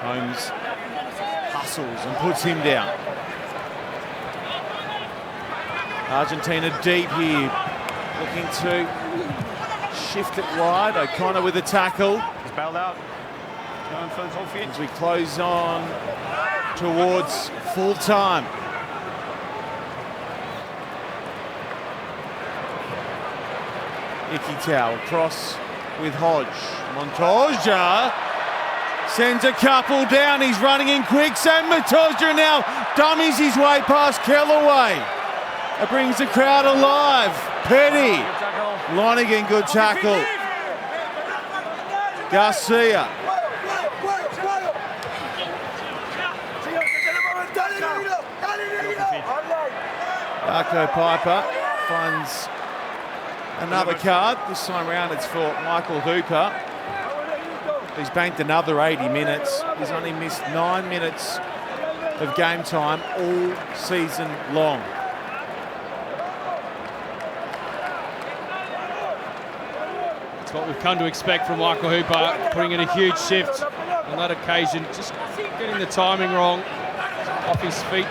Holmes hustles and puts him down. Argentina deep here. Looking to shift it wide. O'Connor with the tackle. He's bailed out. As we close on towards full time. Ikitau across with Hodge. Montoya sends a couple down. He's running in quick. Sam Montoya now dummies his way past Kellaway. It brings the crowd alive. Petty. Lonergan, good tackle. Garcia. Darko Piper finds another card. This time round it's for Michael Hooper. He's banked another 80 minutes. He's only missed 9 minutes of game time all season long. It's what we've come to expect from Michael Hooper, putting in a huge shift on that occasion. Just getting the timing wrong, off his feet,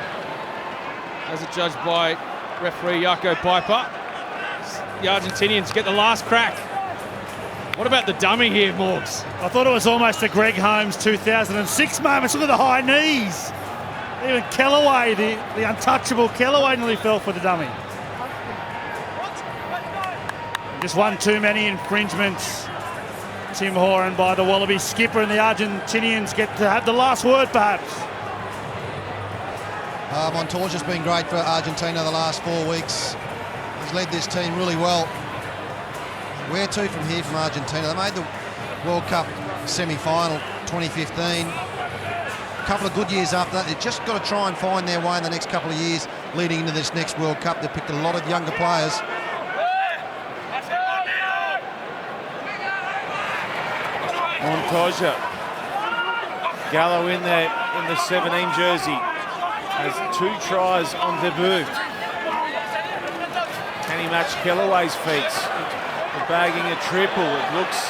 as judged by referee Darko Piper. The Argentinians get the last crack. What about the dummy here, Morgs? I thought it was almost a Greg Holmes 2006 moment. Look at the high knees. Even Kellaway, the untouchable Kellaway, nearly fell for the dummy. Just one too many infringements. Tim Horan by the Wallabies skipper, and the Argentinians get to have the last word, perhaps. Montoya's been great for Argentina the last 4 weeks. He's led this team really well. Where to from here from Argentina? They made the World Cup semi-final 2015. A couple of good years after that. They've just got to try and find their way in the next couple of years leading into this next World Cup. They've picked a lot of younger players. Montoya. Gallo in there in the 17 jersey. Has 2 tries on debut. Can he match Kellaway's feet? Bagging a triple. It looks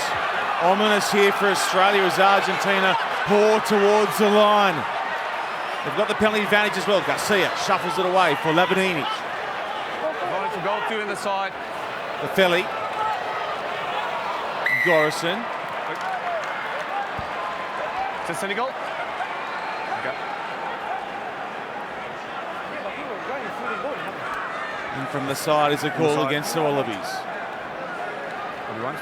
ominous here for Australia as Argentina pour towards the line. They've got the penalty advantage as well. Garcia shuffles it away for Valetini. Wanted to go 2 in the side. The Felly. Gorison. To Senegal. Okay. And from the side is a call against the Wallabies. Everyone.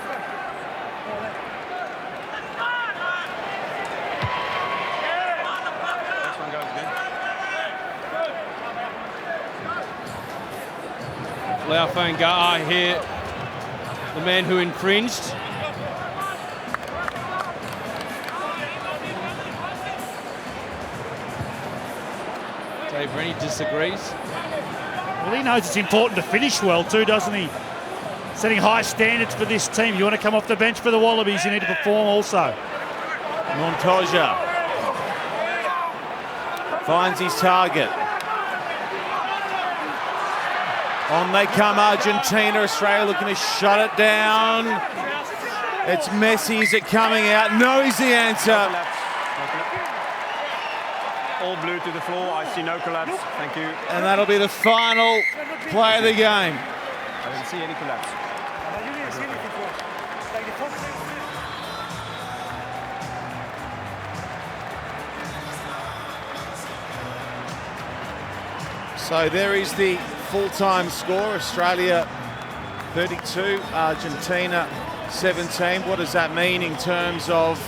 Next one goes again. Folau Fainga'a here, the man who infringed. Dave Rennie disagrees. Well, he knows it's important to finish well too, doesn't he? Setting high standards for this team. You want to come off the bench for the Wallabies, you need to perform also. Montoya finds his target. On they come Argentina. Australia looking to shut it down. It's Messi. Is it coming out? No is the answer. All blue to the floor. I see no collapse. Thank you. And that'll be the final play of the game. I didn't see any collapse. So there is the full-time score. Australia 32, Argentina 17. What does that mean in terms of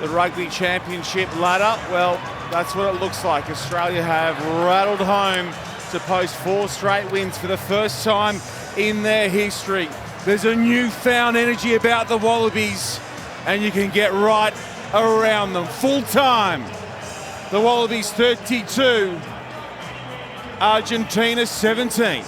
the Rugby Championship ladder? Well, that's what it looks like. Australia have rattled home to post 4 straight wins for the first time in their history. There's a newfound energy about the Wallabies, and you can get right around them. Full time, the Wallabies 32, Argentina 17.